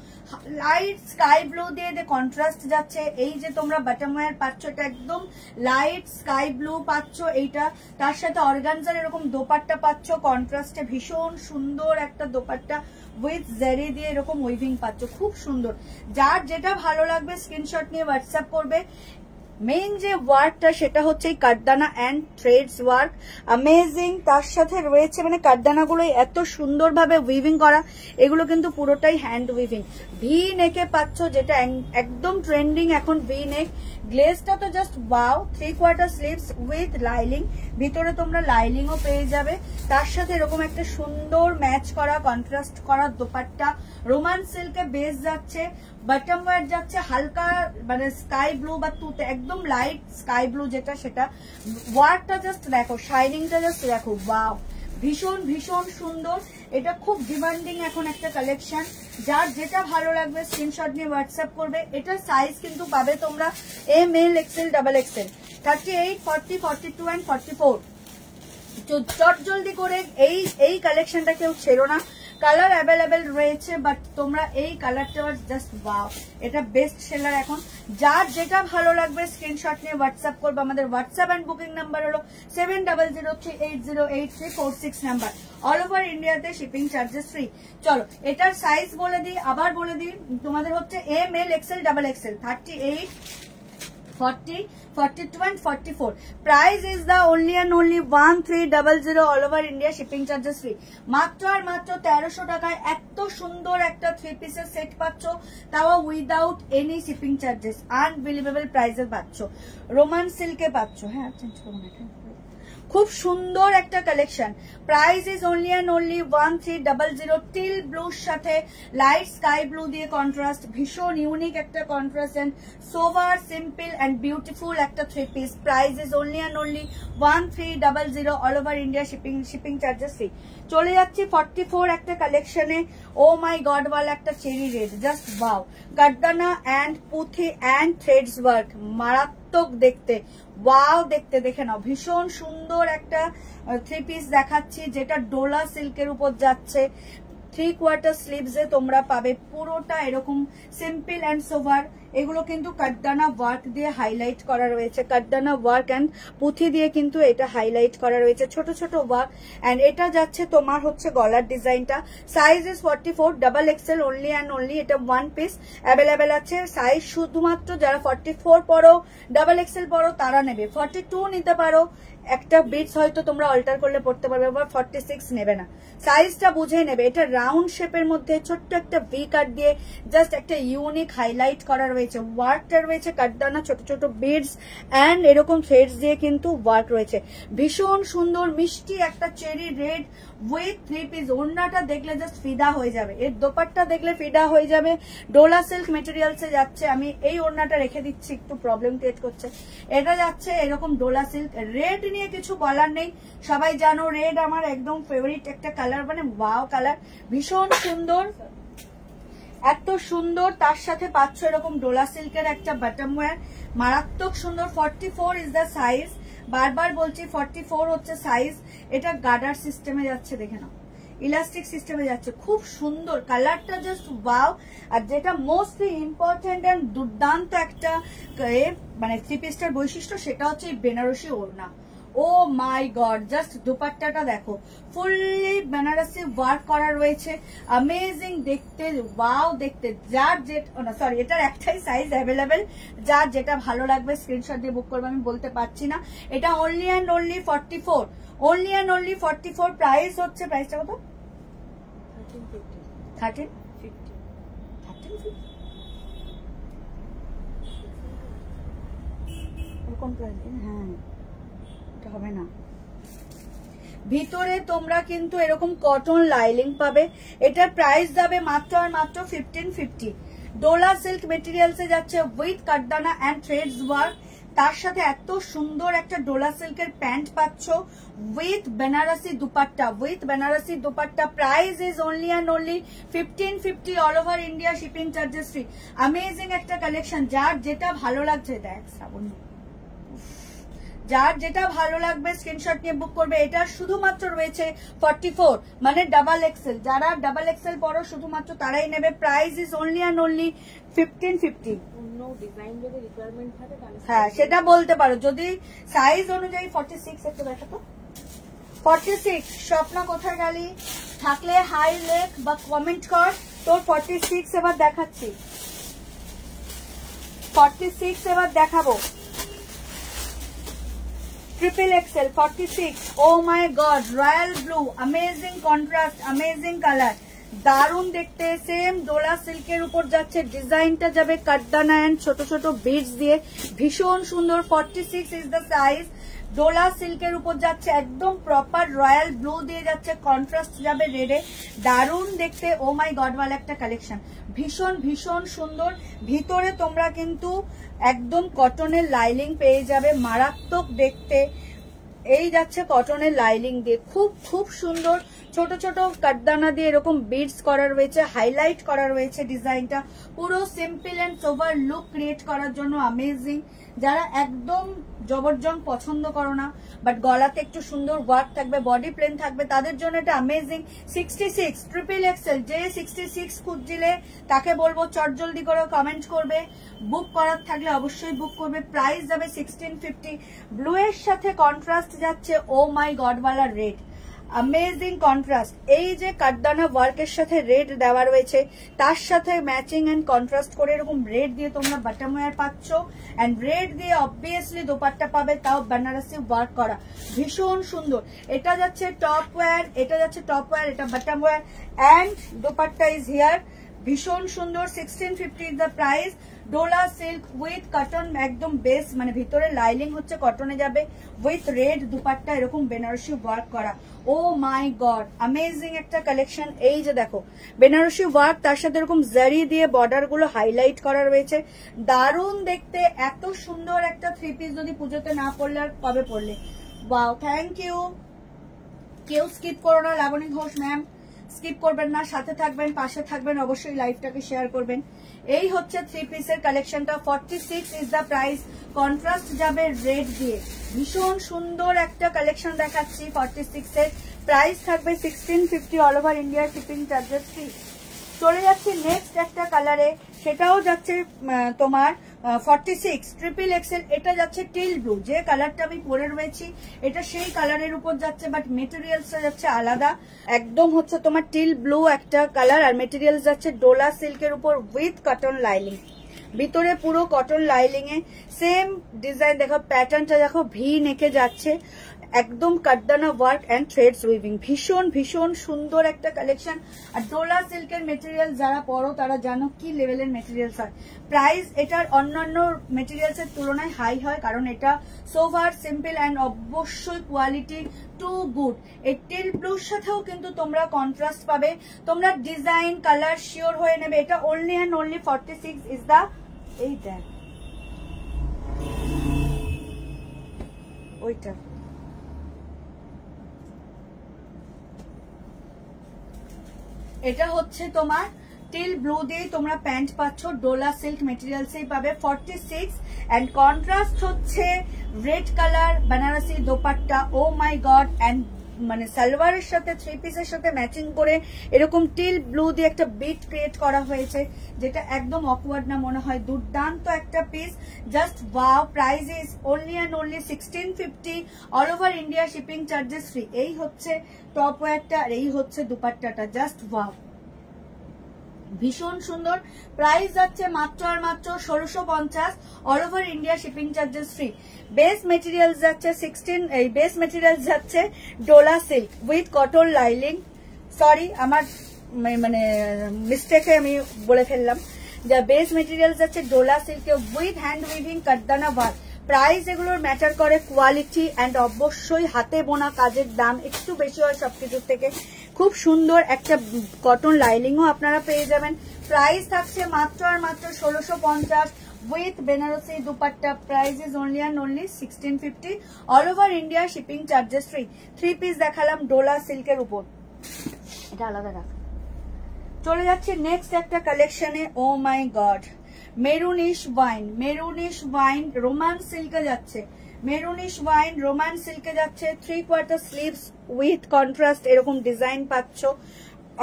লাইট স্কাই ব্লু দিয়ে কন্ট্রাস্ট যাচ্ছে। এই যে তোমরা বাটম ওয়্যার পাচ্ছ, এটা একদম লাইট স্কাই ব্লু পাচ্ছ এইটা। তার সাথে অর্গানজার এরকম দোপাট্টা পাচ্ছ কন্ট্রাস্টে, ভীষণ সুন্দর একটা দোপাট্টা উইথ জেরি দিয়ে এরকম উইভিং পাচ্ছ, খুব সুন্দর। যার যেটা ভালো লাগবে স্ক্রিনশট নিয়ে হোয়াটসঅ্যাপ করবে। মেইন যে ওয়ার্কটা সেটা হচ্ছে এই কাঠদানা অ্যান্ড থ্রেডস ওয়ার্ক, অ্যামেজিং। তার সাথে রয়েছে মানে কাঠদানাগুলো এত সুন্দরভাবে উইভিং করা, এগুলো কিন্তু পুরোটাই হ্যান্ড উইভিং। ভি নেকে পাচ্ছ, যেটা একদম ট্রেন্ডিং এখন, ভি নেক। গ্লেজটা তো just wow, 3/4 sleeves with lining, ভিতরে তোমরা লাইলিংও পেয়ে যাবে। তার সাথে এরকম একটা সুন্দর ম্যাচ করা, কন্ট্রাস্ট করা দোপাট্টা। রোমান সিল্কে বেস যাচ্ছে, বটম ওয়্যার যাচ্ছে হালকা মানে স্কাই ব্লু বা তুতে, একদম লাইট স্কাই ব্লু যেটা, সেটা। ওয়ার্কটা জাস্ট দেখো, শাইনিংটা জাস্ট দেখো, ওয়াও, ভীষণ ভীষণ সুন্দর। এটা খুব ডিমান্ডিং এখন একটা কালেকশন। যার যেটা ভালো লাগবে স্ক্রিনশট নিয়ে হোয়াটসঅ্যাপ করবে। এটার সাইজ কিন্তু পাবে তোমরা M, L, XL, double XL, 38, 40, 42 and 44। চট জলদি করে এই কালেকশনটা কেউ ছেড়ো না। কালার অ্যাভেলেবেল রয়েছে, বাট তোমরা এই কালারটা জাস্ট ওয়াও, এটা বেস্ট সেলার এখন। যার যেটা ভালো লাগবে স্ক্রিনশট নিয়ে হোয়াটসঅ্যাপ করবে। আমাদের হোয়াটসঅ্যাপ এন্ড বুকিং নাম্বার হলো 7003808346 নাম্বার। অল ওভার ইন্ডিয়াতে শিপিং চার্জেস ফ্রি। চলো এটার সাইজ বলে দিই, আবার বলে দিই, তোমাদের হচ্ছে M, L, XL, double XL, 38, 40, 42 and 44. Price is the only and only 1300 all over India, shipping charges free. মাত্র আর মাত্র 1300 টাকায় এত সুন্দর একটা 3 পিসের সেট পাচ্ছ, তাও without any shipping charges. Unbelievable প্রাইসে পাচ্ছ, রোমান সিল্কে পাচ্ছ। হ্যাঁ চেঞ্জ করুন, এটা খুব সুন্দর একটা collection. Price is only and only 1300। Teal ব্লুর সাথে লাইট স্কাই ব্লু দিয়ে কন্ট্রাস্ট, ভীষণ ইউনিক একটা contrast and sober simple and beautiful একটা 3 piece. Price is only and only 1300 all over India, shipping charges free. চলে যাচ্ছি 44 একটা কালেকশনে। ও মাই গড ওয়ালা একটা cherry red, just wow. Kardana and পুঁথি এন্ড থ্রেডস ওয়ার্ক, মারাত্মক দেখতে, ওয়াও দেখতে, দেখে নাও। ভীষণ সুন্দর একটা 3 পিস দেখাচ্ছি, যেটা ডোলা সিল্কের উপর যাচ্ছে। 3/4 স্লিভসে তোমরা পাবে, পুরোটা এরকম সিম্পল এন্ড সোভার। এগুলো কিন্তু কাটদানা ওয়ার্ক দিয়ে হাইলাইট করা রয়েছে, কাটদানা ওয়ার্ক এন্ড পুঁথি দিয়ে কিন্তু এটা হাইলাইট করা রয়েছে, ছোট ছোট ওয়ার্ক। এন্ড এটা যাচ্ছে তোমার হচ্ছে গলার ডিজাইনটা। Size is 44, double XL only and only. এটা 1 পিস অ্যাভেলেবেল আছে। সাইজ শুধুমাত্র যারা 44 পরো, ডাবল এক্সেল পরো তারা নেবে। 42 নিতে পারো, একটা বিটস হয়তো তোমরা অল্টার করলে পড়তে পারবে, আবার 46 নেবে না, সাইজটা বুঝে নেবে। এটা রাউন্ড শেপের মধ্যে ছোট্ট একটা ভি কাট দিয়ে জাস্ট একটা ইউনিক হাইলাইট করা রয়েছে। ওয়ার্কটা রয়েছে কাটদানা, ছোট ছোট বিডস এন্ড এরকম থ্রেডস দিয়ে কিন্তু ওয়ার্ক রয়েছে। ভীষণ সুন্দর মিষ্টি একটা চেরি রেড উইথ 3 পিস। ওড়নাটা দেখলে জাস্ট ফিদা হয়ে যাবে, এর দোপাট্টা দেখলে ফিদা হয়ে যাবে। ডোলা সিল্ক মেটেরিয়ালসে যাচ্ছে। আমি এই ওড়নাটা রেখে দিচ্ছি, একটু প্রবলেম ক্রিয়েট করছে। এটা যাচ্ছে এরকম ডোলা সিল্ক। রেড নিয়ে কিছু বলার নেই, সবাই জানো রেড আমার একদম ফেভারিট একটা কালার, মানে ওয়াও কালার, ভীষণ সুন্দর, এত সুন্দর। তার সাথে পাচ্ছ এরকম ডোলা সিল্কের একটা বটম ওয়্যার, মারাত্মক সুন্দর। 44 ইজ দ্য সাইজ, বারবার বলছি 44 হচ্ছে সাইজ। এটা গার্ডার সিস্টেমে যাচ্ছে, দেখে নাও, ইলাস্টিক সিস্টেমে যাচ্ছে, খুব সুন্দর কালারটা, জাস্ট ওয়াও। আর যেটা মোস্টলি ইম্পর্টেন্ট এন্ড দুর্দান্ত একটা মানে 3 পিসটার বৈশিষ্ট্য, সেটা হচ্ছে এই বেনারসি ওড়না। ও মাই গড, জাস্ট দুপাট্টাটা দেখো, ফুললি বেনারসি ওয়ার্ক করা রয়েছে, অ্যামেজিং দেখতে, ওয়াও দেখতে। যার যেটা সরি, এটার একটাই সাইজ অ্যাভেলেবেল, যার যেটা ভালো লাগবে স্ক্রিনশট দিয়ে বুক করবে, আমি বলতে পারছি না। এটা only and only 44, only and only 44। Price হচ্ছে, প্রাইসটা কত? 1350 কোন প্রাইস? হ্যাঁ হবে না। ভিতরে তোমরা কিন্তু এরকম কটন লাইলিং পাবে। এটার প্রাইস যাবে মাত্র আর মাত্র 1550। ডোলা সিল্ক মেটেরিয়ালসে যাচ্ছে উইথ কাটদানা এন্ড থ্রেডস ওয়ার্ক। তার সাথে এত সুন্দর একটা ডোলা সিল্কের প্যান্ট পাচ্ছ with Banarasi dupatta, price is only and only 1550 all over India, shipping charges free. Amazing একটা কালেকশন, যার যেটা ভালো লাগছে, দেখ শ্রাবণ, যার যেটা ভালো লাগবে স্ক্রিনশট নিয়ে বুক করবে। এটা শুধুমাত্র রয়েছে 44, মানে ডাবল এক্সেল। যারা ডাবল এক্সেল পরো শুধুমাত্র তারাই নেবে। Price is only and only 1550। হ্যাঁ সেটা বলতে পারো, যদি সাইজ অনুযায়ী 46 একটু দেখাতো। 46 স্বপ্ন কোথায় গেলি? থাকলে হাই লেখ বা কমেন্ট কর, তোর 46 এবার দেখাচ্ছি, 46 এবার দেখাবো। Triple XL 46। Oh my God, royal blue, amazing contrast, amazing colour, দারুন দেখতে। সেম ডোলা সিল্কের উপর যাচ্ছে, ডিজাইনটা যাবে কাটদানা এন্ড ছোট ছোট বিডস দিয়ে, ভীষণ সুন্দর। 46 ইজ দ্য সাইজ। ডোলা সিল্কের উপর যাচ্ছে, একদম প্রপার রয়্যাল ব্লু দিয়ে যাচ্ছে, কন্ট্রাস্ট যাবে রেডে, দারুন দেখতে। ও মাই গড ওয়ালা একটা কালেকশন, ভীষণ ভীষণ সুন্দর। ভিতরে তোমরা কিন্তু একদম কটনের লাইলিং পেয়ে যাবে, মারাত্মক দেখতে। এই যাচ্ছে কটনের লাইলিং দিয়ে, খুব খুব সুন্দর। ছোট ছোট কাটদানা দিয়ে এরকম বিডস করা রয়েছে, হাইলাইট করা রয়েছে ডিজাইনটা, পুরো simple and sober look create করার জন্য অ্যামেজিং। যারা একদম জবরজং পছন্দ করো না বাট গলাতে একটু সুন্দর ওয়ার্ক থাকবে, বডি প্লেন থাকবে, তাদের জন্য এটা অ্যামেজিং। 66 ট্রিপল এক্সেল, যে 66 খুঁজছিলে তাকে বলবো চটজলদি করে কমেন্ট করবে, বুক করার থাকলে অবশ্যই বুক করবে। প্রাইস যাবে 1650। ব্লু এর সাথে কন্ট্রাস্ট যাচ্ছে ও মাই গড ওয়ালা রেড, অ্যামেজিং কন্ট্রাস্ট। এই যে কাটদানা ওয়ার্কের সাথে রেড দেওয়া রয়েছে, তার সাথে ম্যাচিং এন্ড কন্ট্রাস্ট করে এরকম রেড দিয়ে তোমরা বটম ওয়্যার পাচ্ছ, এন্ড রেড দিয়ে অবভিয়াসলি দোপাট্টা পাবে, তাও বেনারসি ওয়ার্ক করা, ভীষণ সুন্দর। এটা যাচ্ছে টপ ওয়্যার, এটা যাচ্ছে টপ ওয়্যার, এটা bottom wear, and dupatta is here, ভীষণ সুন্দর। 1650 is the price. Dola silk with cotton, একদম বেস মানে ভিতরে লাইলিং হচ্ছে কটনে যাবে, উইথ রেড দুপাট্টা এরকম বেনারসি ওয়ার্ক করা। ও মাই গড, অ্যামেজিং একটা কালেকশন। এই যে দেখো বেনারসি ওয়ার্ক, তার সাথে এরকম জারি দিয়ে বর্ডার গুলো হাইলাইট করা রয়েছে, দারুণ দেখতে। এত সুন্দর একটা 3 পিস যদি পুজোতে না পড়লে আর কবে পড়লে। Wow, thank you. কেউ স্কিপ করো না, লাবণী ঘোষ ম্যাম, স্কিপ করবেন না, সাথে থাকবেন, পাশে থাকবেন, অবশ্যই লাইভটাকে শেয়ার করবেন। এই হচ্ছে 3 পিসের কালেকশনটা। 46 ইজ দ্য প্রাইস। কন্ট্রাস্ট যাবে রেড দিয়ে, ভীষণ সুন্দর একটা কালেকশন দেখাচ্ছি। 46 এর প্রাইস থাকবে 1650, all over India shipping charges free. চলে যাচ্ছি নেক্সট একটা কালারে, সেটাও যাচ্ছে তোমার 46 ট্রিপল এক্সেল। এটা যাচ্ছে টিল ব্লু, যে কালারটা আমি পরে রয়েছি এটা সেই কালারের উপর যাচ্ছে, বাট মেটেরিয়ালসটা যাচ্ছে আলাদা, একদম হচ্ছে তোমার টিল ব্লু একটা কালার, আর মেটেরিয়ালস যাচ্ছে ডোলা সিল্কের উপর উইথ কটন লাইলিং, ভিতরে পুরো কটন লাইলিং এ সেম ডিজাইন। দেখো প্যাটার্নটা দেখো ভি নেকে যাচ্ছে, একদম কাটদানা ওয়ার্ক এন্ড থ্রেডস উইভিং, ভীষণ ভীষণ সুন্দর একটা কালেকশন। আর ডোলা সিল্কের মেটেরিয়াল যারা পরো তারা জানো কি লেভেলের মেটেরিয়ালস হয়। প্রাইস এটার অন্যান্য মেটেরিয়ালস এর তুলনায় হাই হয়, কারণ এটা সোভার সিম্পল এন্ড অবশ্যই কোয়ালিটি টু গুড। এই টিল ব্লুর সাথেও কিন্তু তোমরা কন্ট্রাস্ট পাবে, তোমরা ডিজাইন কালার শিওর হয়ে নেবে। এটা only and only 46 is the, এই দেখ ওইটা, এটা হচ্ছে তোমার টিল ব্লু দিয়ে তোমরা প্যান্ট পাচ্ছ, ডোলা সিল্ক মেটেরিয়ালসেই পাবে। 46 এন্ড কন্ট্রাস্ট হচ্ছে red colour Banarasi dupatta. Oh my god, and মানে সালোয়ারের সাথে 3 পিসের সাথে ম্যাচিং করে এরকম টিল ব্লু দিয়ে একটা বিট ক্রিয়েট করা হয়েছে, যেটা একদম অকওয়ার্ড না মনে হয়, দুর্দান্ত একটা piece, just wow. Price is only and only 1650, all over India shipping charges free. এই হচ্ছে টপ ওয়্যারটা আর এই হচ্ছে দুপাট্টাটা, জাস্ট ওয়াও, ভীষণ সুন্দর। প্রাইস যাচ্ছে মাত্র আর মাত্র 1650, all over India shipping charges free. Base material যাচ্ছে 16, এই বেস মেটেরিয়াল যাচ্ছে Dola silk with cotton lining. Sorry, আমার মানে মিস্টেকে আমি বলে ফেললাম, যা বেস মেটেরিয়াল যাচ্ছে ডোলা সিল্কে with hand weaving cutdana work. Price এগুলোর ম্যাটার করে কোয়ালিটি এন্ড অবশ্যই হাতে বোনা কাজের দাম একটু বেশি হয় সবকিছুর থেকে। খুব সুন্দর একটা কটন লাইনিংও আপনারা পেয়ে যাবেন। প্রাইস থাকছে মাত্র আর মাত্র 1650 with Banarasi dupatta. Price is only and only 1650, all over India shipping charges free. 3 piece দেখালাম ডোলা সিল্কের উপর, এটা আলাদা রাখ। চলে যাচ্ছে নেক্সট একটা কালেকশনে। Oh my god, maroonish wine, maroonish wine Roman সিল্কে যাচ্ছে, মেরুনিশ ওয়াইন রোমান সিল্কে যাচ্ছে। 3/4 স্লিভস উইথ কন্ট্রাস্ট এরকম ডিজাইন পাচ্ছ,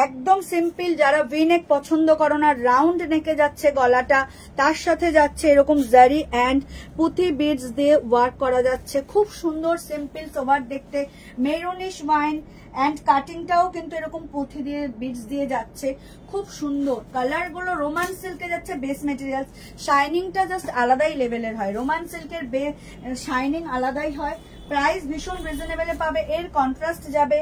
একদম সিম্পল। যারা ভি নেক পছন্দ করো না, রাউন্ড নেকে যাচ্ছে গলাটা, তার সাথে যাচ্ছে এরকম জারি অ্যান্ড পুঁথি বিডস দিয়ে ওয়ার্ক করা যাচ্ছে, খুব সুন্দর সিম্পল সোভার দেখতে। মেরুনিশ ওয়াইন অ্যান্ড কাটিংটাও কিন্তু এরকম পুঁথি দিয়ে বিডস দিয়ে যাচ্ছে, খুব সুন্দর। কালার গুলো রোমান সিল্কে যাচ্ছে, বেস মেটেরিয়ালস, শাইনিংটা জাস্ট আলাদাই লেভেলের হয়, রোমান সিল্কের শাইনিং আলাদাই হয়। প্রাইস ভীষণ রিজনেবলে পাবে। এর কন্ট্রাস্ট যাবে,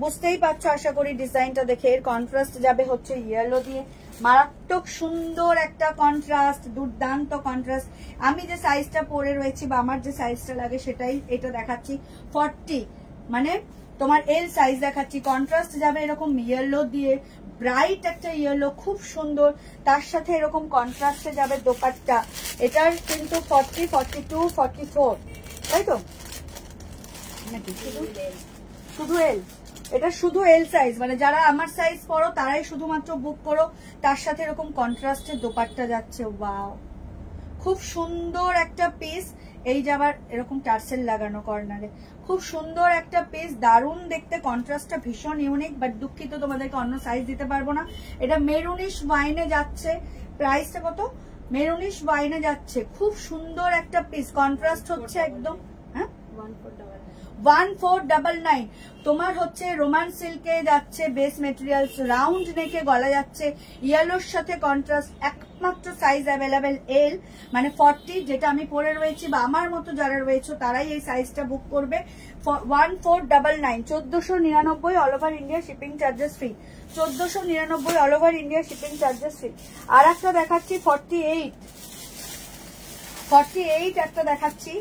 বুঝতেই পারছো আশা করি ডিজাইনটা দেখে, এর কন্ট্রাস্ট যাবে হচ্ছে ইয়েলো দিয়ে, মারাত্মক সুন্দর একটা কন্ট্রাস্ট, দুর্দান্ত কন্ট্রাস্ট। আমি যে সাইজটা পরে রয়েছি বা আমার যে সাইজটা লাগে সেটাই এটা দেখাচ্ছি, 40 মানে তোমার এল সাইজ দেখাচ্ছি। কন্ট্রাস্ট যাবে এরকম ইয়েলো দিয়ে, ব্রাইট একটা ইয়েলো, খুব সুন্দর। তার সাথে এরকম কন্ট্রাস্টে যাবে দোপাট্টা। এটার কিন্তু 40, 42, 44, তাই তো নাকি? শুধু এল, এটা শুধু এল সাইজ, মানে যারা আমার সাইজ পরো তারাই শুধুমাত্র বুক করো। তার সাথে এরকম কন্ট্রাস্টের দোপাট্টা যাচ্ছে, ওয়াও, খুব সুন্দর একটা পিস। এই যে আবার এরকম টার্সেল লাগানো কর্নারে, খুব সুন্দর একটা পিস, দারুণ দেখতে, কন্ট্রাস্টটা ভীষণ ইউনিক। বাট দুঃখিত তোমাদেরকে অন্য সাইজ দিতে পারবো না। এটা মেরুনিশ ওয়াইনে যাচ্ছে, প্রাইসটা কত? মেরুনিশ ওয়াইনে যাচ্ছে, খুব সুন্দর একটা পিস, কন্ট্রাস্ট হচ্ছে একদম। হ্যাঁ 1499। তোমার হচ্ছে রোমান সিল্কে যাচ্ছে, বেস মেটেরিয়ালস, রাউন্ড নেকে গলা যাচ্ছে, ইয়েলোর সাথে কন্ট্রাস্ট। একমাত্র সাইজ অ্যাভেলেবেল এল, মানে 40, যেটা আমি পরে রয়েছি বা আমার মতো যারা রয়েছে তারাই এই সাইজটা বুক করবে। 1499, 1499 all over India shipping charges free, 1499 all over India shipping charges free. আর একটা দেখাচ্ছি 48 একটা দেখাচ্ছি,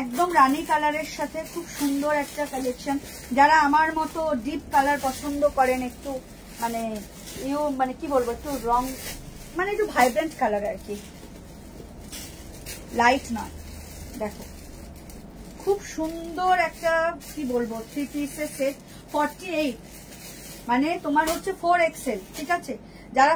একদম রানী কালারের সাথে খুব সুন্দর একটা কালেকশন। যারা আমার মতো ডিপ কালার পছন্দ করেন, একটু মানে মানে কি বলবো, একটু রং, মানে একটু ভাইব্রেন্ট কালার আর কি, লাইট নয়। দেখো খুব সুন্দর একটা কি বলবো 3 পিসের সেট। 48 মানে তোমার হচ্ছে 4XL, ঠিক আছে? যারা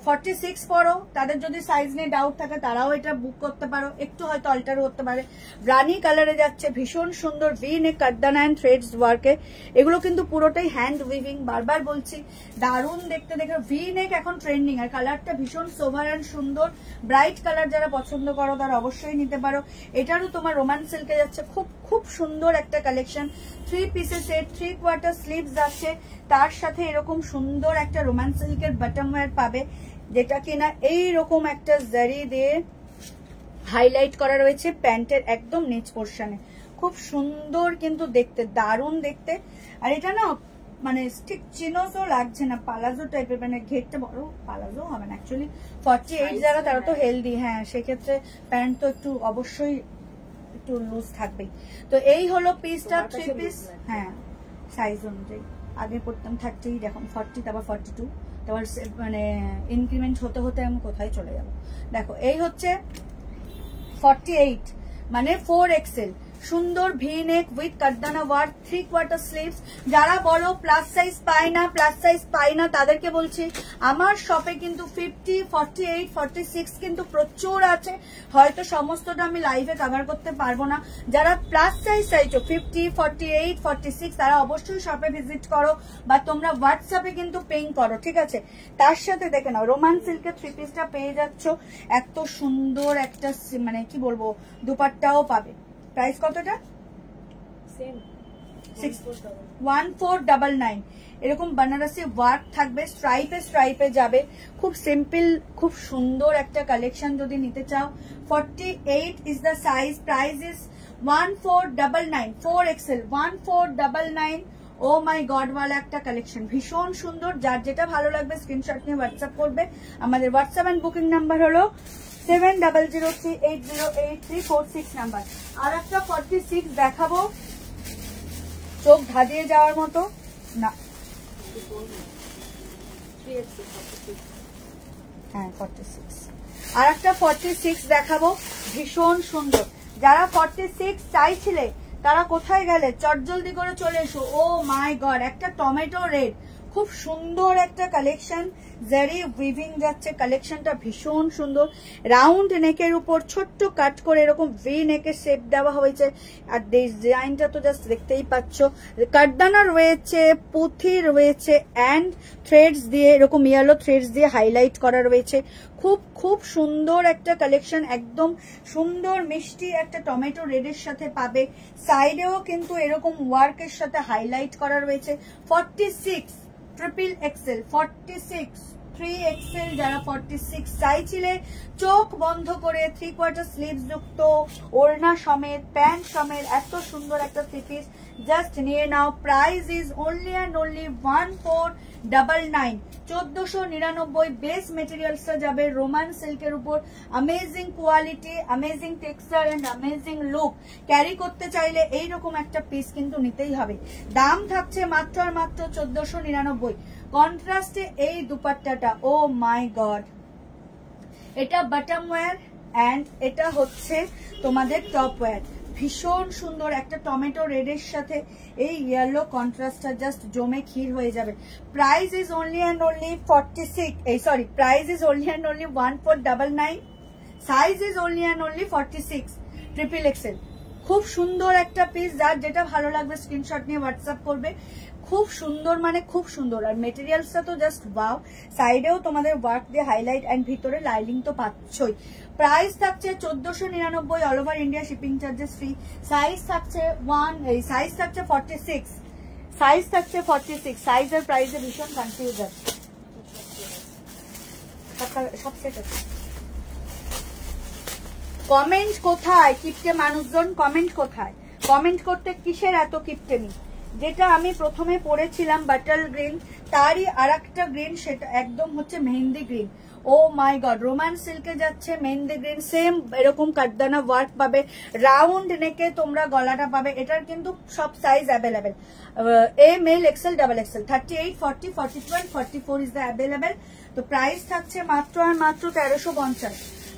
46 পরো তাদের যদি সাইজ নিয়ে ডাউট থাকে তারাও এটা বুক করতে পারো, একটু হয়তো অল্টার করতে পারে। রানী কালারে যাচ্ছে, ভীষণ সুন্দর ভি নেক কাটদানা এন্ড থ্রেডস ওয়ার্কে। এগুলো কিন্তু পুরোটাই হ্যান্ড উইভিং, বারবার বলছি, দারুণ দেখতে। দেখো ভি নেক এখন ট্রেন্ডিং, আর কালারটা ভীষণ সোভার এন্ড সুন্দর। ব্রাইট কালার যারা পছন্দ করো তারা অবশ্যই নিতে পারো। এটারও তোমার রোমান সিল্কে যাচ্ছে, খুব খুব সুন্দর একটা কালেকশন। 3 পিসের সেট, 3/4 স্লিভস আছে, তার সাথে এরকম সুন্দর একটা রোমান সিল্কের বটম ওয়্যার পাবে, যেটা কিনা এইরকম একটা জারি দিয়ে হাইলাইট করা রয়েছে প্যান্টের একদম নিচ পোর্শনে। খুব সুন্দর কিন্তু দেখতে, দারুণ দেখতে। আর এটা না মানে ঠিক চিনোসও লাগছে না, পালাজো টাইপের, মানে ঘেরটা বড়, পালাজো হবে না অ্যাকচুয়ালি। 48 যারা তারা তো হেলদি, হ্যাঁ সেক্ষেত্রে প্যান্ট তো একটু অবশ্যই একটু লুজ থাকবেই। তো এই হলো পিসটা, 3 পিস, হ্যাঁ সাইজ অনুযায়ী। আগে পড়তাম 30, এখন 40, তারপর 42, তারপর মানে ইনক্রিমেন্ট হতে হতে আমি কোথায় চলে যাব। দেখো এই হচ্ছে 48 মানে 4XL, সুন্দর V neck with cutdana work, 3/4 sleeves. যারা বলো প্লাস সাইজ পাই না তাদেরকে বলছি আমার শপে কিন্তু 50, 48, 46 কিন্তু প্রচুর আছে। হয়তো সমস্তটা আমি লাইভে কভার করতে পারবো না। যারা প্লাস সাইজ চাইছো 50, 48, 46 তারা অবশ্যই শপে ভিজিট করো, বা তোমরা হোয়াটসঅ্যাপে কিন্তু পিং করো, ঠিক আছে? তার সাথে দেখে নাও রোমান সিল্কের 3 পিসটা পেয়ে যাচ্ছ, এত সুন্দর একটা মানে কি বলবো দুপাট্টাও পাবে। প্রাইস কতটা? 1499। এরকম বানারসি ওয়ার্ক থাকবে, স্ট্রাইপে যাবে, খুব সিম্পল, খুব সুন্দর একটা কালেকশন যদি নিতে চাও। 48 is the size, price is 1499, 4XL 1499। Oh my god ওয়ালা একটা কালেকশন, ভীষণ সুন্দর। যার যেটা ভালো লাগবে স্ক্রিনশট নিয়ে হোয়াটসঅ্যাপ করবে। আমাদের হোয়াটসঅ্যাপ এন্ড বুকিং নাম্বার হলো 7003808346 নাম্বার। আর একটা 46 দেখাবো, চোখ ধাঁধিয়ে যাওয়ার মতো না, হ্যাঁ 46। আর একটা 46 দেখাবো, ভীষণ সুন্দর। যারা 46 চাইছিলে তারা কোথায় গেলে, চটজলদি করে চলে এসো। ও মাই গড, একটা টমেটো রেড, খুব সুন্দর একটা কালেকশন, জারি উইভিং যাচ্ছে, কালেকশনটা ভীষণ সুন্দর। রাউন্ড নেকের উপর ছোট্ট কাট করে এরকম ভি নেকের শেপ দেওয়া হয়েছে, আর ডিজাইনটা তো জাস্ট দেখতেই পাচ্ছ। কাটদানা রয়েছে, পুঁথি রয়েছে, অ্যান্ড থ্রেডস দিয়ে এরকম ইয়েলো থ্রেডস দিয়ে হাইলাইট করা রয়েছে। খুব খুব সুন্দর একটা কালেকশন, একদম সুন্দর মিষ্টি একটা টমেটো রেডের সাথে পাবে। সাইডেও কিন্তু এরকম ওয়ার্কের সাথে হাইলাইট করা রয়েছে। 46 XXL, 46 3XL। যারা 46 চাইছিলে চোখ বন্ধ করে 3/4 স্লিভস যুক্ত, ওড়না সমেত, প্যান্ট সমেত, এত সুন্দর একটা 3 পিস জাস্ট নিয়ে নাও। Price is only and only 1499, 1499। Base মেটেরিয়ালসটা যাবে রোমান সিল্কের উপর, amazing quality, amazing texture and amazing look. Carry করতে চাইলে এইরকম একটা পিস কিন্তু নিতেই হবে। দাম থাকছে মাত্র আর মাত্র 1499। কন্ট্রাস্টে এই দুপাট্টাটা, ও মাই গড, এটা বটম ওয়্যার অ্যান্ড এটা হচ্ছে তোমাদের টপ ওয়্যার, ভীষণ সুন্দর একটা টমেটো রেডের সাথে এই ইয়েলো কন্ট্রাস্টটা জাস্ট জমে ক্ষীর হয়ে যাবে। Price is only and only 46, price is only and only 1499। Size is only and only 46 triple Excel. খুব সুন্দর একটা পিস, যার যেটা ভালো লাগবে স্ক্রিনশট নিয়ে হোয়াটসঅ্যাপ করবে। খুব সুন্দর মানে খুব সুন্দর, আর মেটেরিয়ালসটা তো জাস্ট ওয়াও। সাইডেও তোমাদের ওয়ার্ক দিয়ে হাইলাইট অ্যান্ড ভিতরে লাইনিং তো পাচ্ছই। প্রাইস থাকছে 1499, all over India shipping charges free. Size থাকছে 46, সাইজ থাকছে 46। সাইজ আর প্রাইসে ভীষণ কনফিউজন। সব সেট আছে। কমেন্ট কোথায় কিপটে মানুষজন, কমেন্ট কোথায়? কমেন্ট করতে কিসের এত কিপটেমি? যেটা আমি প্রথমে পড়েছিলাম বাটার গ্রিন, তারই আর একটা গ্রিন, সেটা একদম হচ্ছে mehndi green. O my god, Roman সিল্কে যাচ্ছে মেহেন্দি গ্রিন, সেম এরকম কাটদানা ওয়ার্ক পাবে, রাউন্ড নেকে তোমরা গলাটা পাবে। এটার কিন্তু সব size available, M L XL double XL, 38, 40, 42 and 44 is the available. তো প্রাইস থাকছে মাত্র আর মাত্র 1350।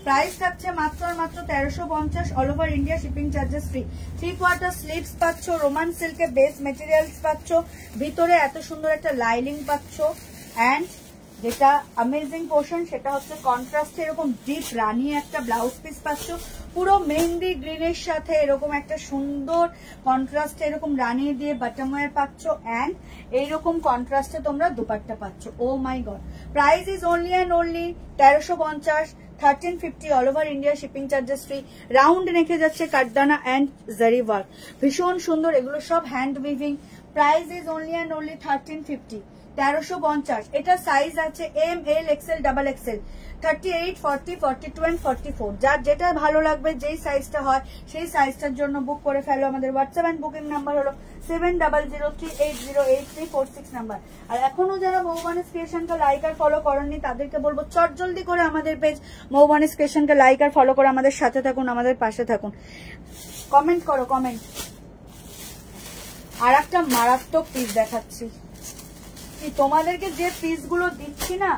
প্রাইস থাকছে মাত্র আর মাত্র 1350, all over India shipping charges free. 3/4 sleeves পাচ্ছ, রোমান সিল্কে বেস মেটেরিয়ালস পাচ্ছ, ভিতরে এত সুন্দর একটা লাইনিং পাচ্ছ, অ্যান্ড যেটা অ্যামেজিং পোর্শন সেটা হচ্ছে কন্ট্রাস্টে এরকম ডিপ রানি একটা ব্লাউজ পিস পাচ্ছ, পুরো মেহেন্দি গ্রিনের সাথে এরকম একটা সুন্দর কন্ট্রাস্টে এরকম রানি দিয়ে বাটম ওয়্যার পাচ্ছ, অ্যান্ড এইরকম কন্ট্রাস্টে তোমরা দুপাট্টা পাচ্ছ। Oh my god, price is only and only 1350, 1350, all over India shipping charges free. Round রেখে যাচ্ছে কাটদানা অ্যান্ড জারি ওয়ার্ক, ভীষণ সুন্দর, এগুলো সব hand weaving. Price is only and only 1350, 1350। এটা সাইজ আছে M L XL double XL, 38, 40, 42 and 44। যার যেটা ভালো লাগবে, যেই সাইজটা হয় সেই সাইজটার জন্য বুক করে ফেলো। আমাদের হোয়াটসঅ্যাপ এন্ড বুকিং নাম্বার হলো 7003808346 নাম্বার। আর এখনো যারা মৌবানিস ক্রিয়েশনকে লাইক আর ফলো করেননি তাদেরকে বলবো চট জলদি করে আমাদের পেজ মৌবানিস ক্রিয়েশনকে লাইক আর ফলো করে আমাদের সাথে থাকুন, আমাদের পাশে থাকুন। কমেন্ট করো, কমেন্ট। আর একটা মারাত্মক পিস দেখাচ্ছি, তোমাদেরকে যে পিস গুলো দিচ্ছি না,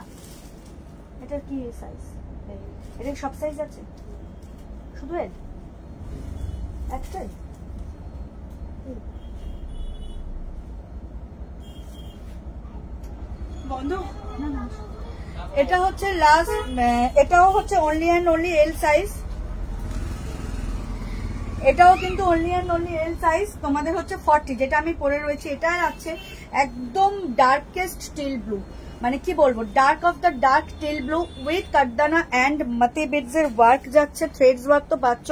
এটা কি সাইজ? এটা সব সাইজ আছে, শুধু এর একটাই। বন্ধ না না, এটা হচ্ছে লাস্ট, এটাও হচ্ছে only and only L size, এটাও কিন্তু only and only L size. তোমাদের হচ্ছে 40, যেটা আমি পরে রয়েছি। এটা আছে একদম ডার্কেস্ট টিল ব্লু, মানে কি বলবো, dark of the dark teal blue with কাটদানা অ্যান্ড মাতি বিডস এর ওয়ার্ক যাচ্ছে, থ্রেডস ওয়ার্ক তো পাচ্ছ।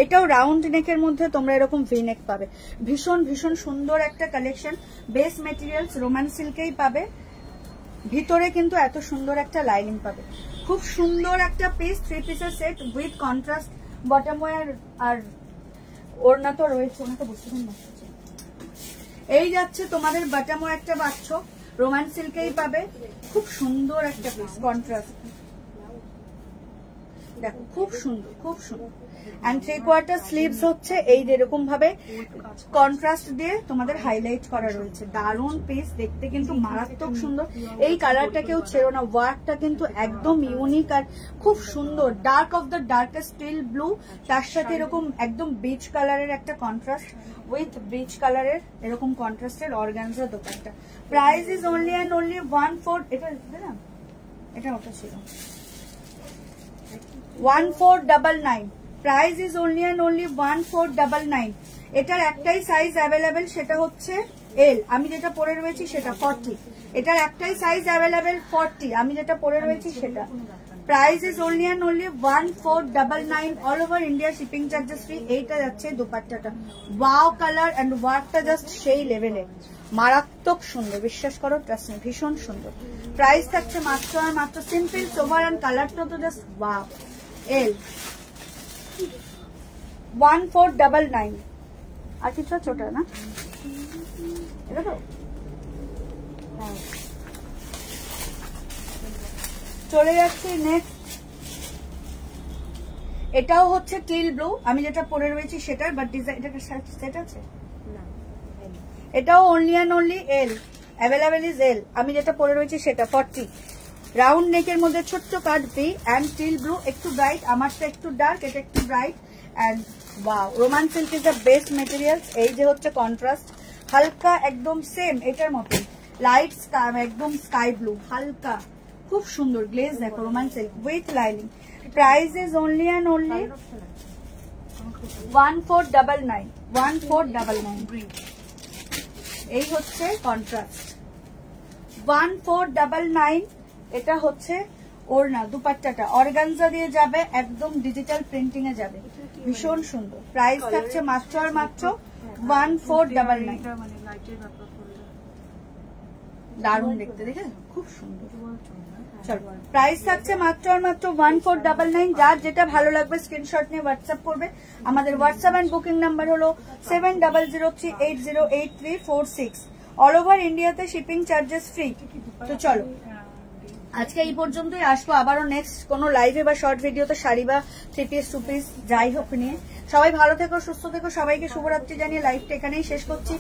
এটাও রাউন্ড নেকের মধ্যে তোমরা এরকম ভি নেক পাবে। ভীষণ ভীষণ সুন্দর একটা কালেকশন। বেস মেটেরিয়ালস রোমান সিল্কেই পাবে, ভিতরে কিন্তু এত সুন্দর একটা লাইনিং পাবে। খুব সুন্দর একটা পিস, 3 পিসের set with contrast bottom wear আর ওড়না তো রয়েছে, ওনা তো বুঝতে পারছি। এই যাচ্ছে তোমাদের বটম ওয়্যারটা পাচ্ছ, রোমান সিল্কেই পাবে। খুব সুন্দর একটা পিস, কন্ট্রাস্ট দেখো, খুব সুন্দর, খুব সুন্দর। এন্ড 3/4 স্লিভস হচ্ছে এই যেরকম ভাবে কন্ট্রাস্ট দিয়ে তোমাদের হাইলাইট করা রয়েছে। দারুণ পিস, দেখতে কিন্তু মারাত্মক সুন্দর। এই কালারটা কেউ ছেড়ো না, ওয়ার্কটা কিন্তু একদম ইউনিক আর খুব সুন্দর। Dark of the darkest steel blue, তার সাথে এরকম একদম বিচ কালারের একটা কন্ট্রাস্ট উইথ বিচ কালারের এরকম কন্ট্রাস্টের organza dupatta. Price is only and only 14, এটা দিলাম, এটা ওটা ছিল 1499। Price is only and only 1499। এটার একটাই সাইজ অ্যাভেলেবেল, সেটা হচ্ছে এল, আমি যেটা পরে রয়েছি সেটা 40। এটার একটাই সাইজ অ্যাভেলেবেল 40, আমি যেটা পরে রয়েছি সেটা। Price is only and only 1499, all over India shipping charges free. এইটা যাচ্ছে দুপাট্টাটা, ওয়াও কালার অ্যান্ড ওয়ার্কটা জাস্ট সেই লেভেলে, মারাত্মক সুন্দর, বিশ্বাস করো, ট্রাস্ট মি, ভীষণ সুন্দর। প্রাইস থাকছে মাত্র আর মাত্র, সিম্পল সোভার অ্যান্ড কালারটা তো জাস্ট ওয়াও। এল 1499। আর কিছু ছোট না, এটা তো হ্যাঁ। চলে যাচ্ছি নেক্সট, এটাও হচ্ছে টিল ব্লু, আমি যেটা পরে রয়েছি সেটার, বাট ডিজাইন এটা সেট আছে না, এটাও only and only L, available is এল, আমি যেটা পরে রয়েছি সেটা 40। রাউন্ড নেকের মধ্যে ছোট্ট কাট ভি অ্যান্ড টিল ব্লু, একটু ব্রাইট, আমারটা একটু ডার্ক, এটা একটু bright and wow. Roman silk is the best materials. এই যে হচ্ছে কন্ট্রাস্ট, হালকা একদম সেম এটার মতো লাইট একদম স্কাই ব্লু, হালকা খুব সুন্দর গ্লেজ দেখো, Roman silk with lining. Price is only and only 1499 1499। এই হচ্ছে কন্ট্রাস্ট 1499। এটা হচ্ছে ওড়না, দুপাট্টাটা অর্গানজা দিয়ে যাবে, একদম ডিজিটাল প্রিন্টিং এ যাবে, ভীষণ সুন্দর। প্রাইস থাকছে মাত্র আর মাত্র 1499। দারুণ দেখতে, দেখে খুব সুন্দর। চলো, প্রাইস থাকছে মাত্র আর মাত্র 1499। যার যেটা ভালো লাগবে স্ক্রিনশট নিয়ে হোয়াটসঅ্যাপ করবে। আমাদের হোয়াটসঅ্যাপ এন্ড বুকিং নাম্বার হলো 7003808346। অল ওভার ইন্ডিয়াতে শিপিং চার্জেস ফ্রি। তো চলো, আজকে এই পর্যন্তই। আসবো আবারও নেক্সট কোনো লাইভে বা শর্ট ভিডিওতে শাড়ি বা 3 পিস 2 পিস যাই হোক নিয়ে। সবাই ভালো থেকো, সুস্থ থেকো। সবাইকে শুভরাত্রি জানিয়ে লাইভটা এখানেই শেষ করছি।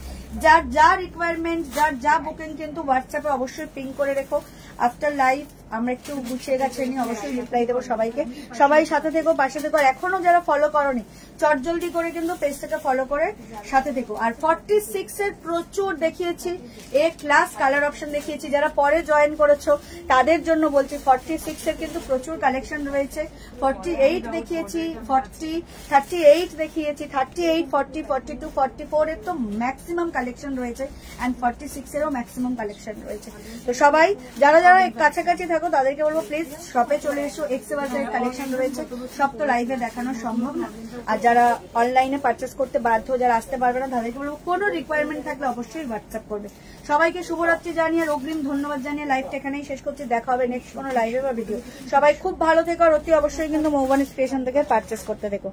যার যা রিকোয়ারমেন্ট, যার যা বুকিং কিন্তু হোয়াটসঅ্যাপে অবশ্যই পিং করে রেখো। আফটার লাইভ আমরা একটু গুছিয়ে গেছে নিয়ে অবশ্যই রিপ্লাই দেবো সবাইকে। সবাই সাথে থেকো, পাশে থেকো। আর এখনো যারা ফলো করোনি চটজলদি করে কিন্তু পেজটাকে ফলো করে সাথে থেকো। আর 46 এর প্রচুর দেখিয়েছি, এ ক্লাস কালার অপশন দেখিয়েছি। যারা পরে জয়েন করেছো তাদের জন্য বলছি 46 এর কিন্তু প্রচুর কালেকশন রয়েছে। 48 দেখিয়েছি, 40, 38 দেখিয়েছি, 38, 40, 42, 44 এর তো ম্যাক্সিমাম কালেকশন রয়েছে, এন্ড 46 এরও ম্যাক্সিমাম কালেকশন রয়েছে। তো সবাই যারা যারা কাছাকাছি থাকো তাদেরকে বলবো প্লিজ শপে চলে এসো। এক্সে বাজারের কালেকশন রয়েছে, সব তো লাইভে দেখানো সম্ভব না। আর যারা অনলাইনে পারচেস করতে বাধ্য, যারা আসতে পারবে না তাদেরকে বলবো কোনো রিকোয়ারমেন্ট থাকলে অবশ্যই হোয়াটসঅ্যাপ করবে। সবাইকে শুভরাত্রি জানিয়ে অগ্রিম ধন্যবাদ জানিয়ে লাইভটা এখানেই শেষ করছি। দেখা হবে নেক্সট কোনো লাইভে বা ভিডিও। সবাই খুব ভালো থেকো, আর অতি অবশ্যই কিন্তু মৌবনী স্টেশন থেকে পারচেস করতে থেকো।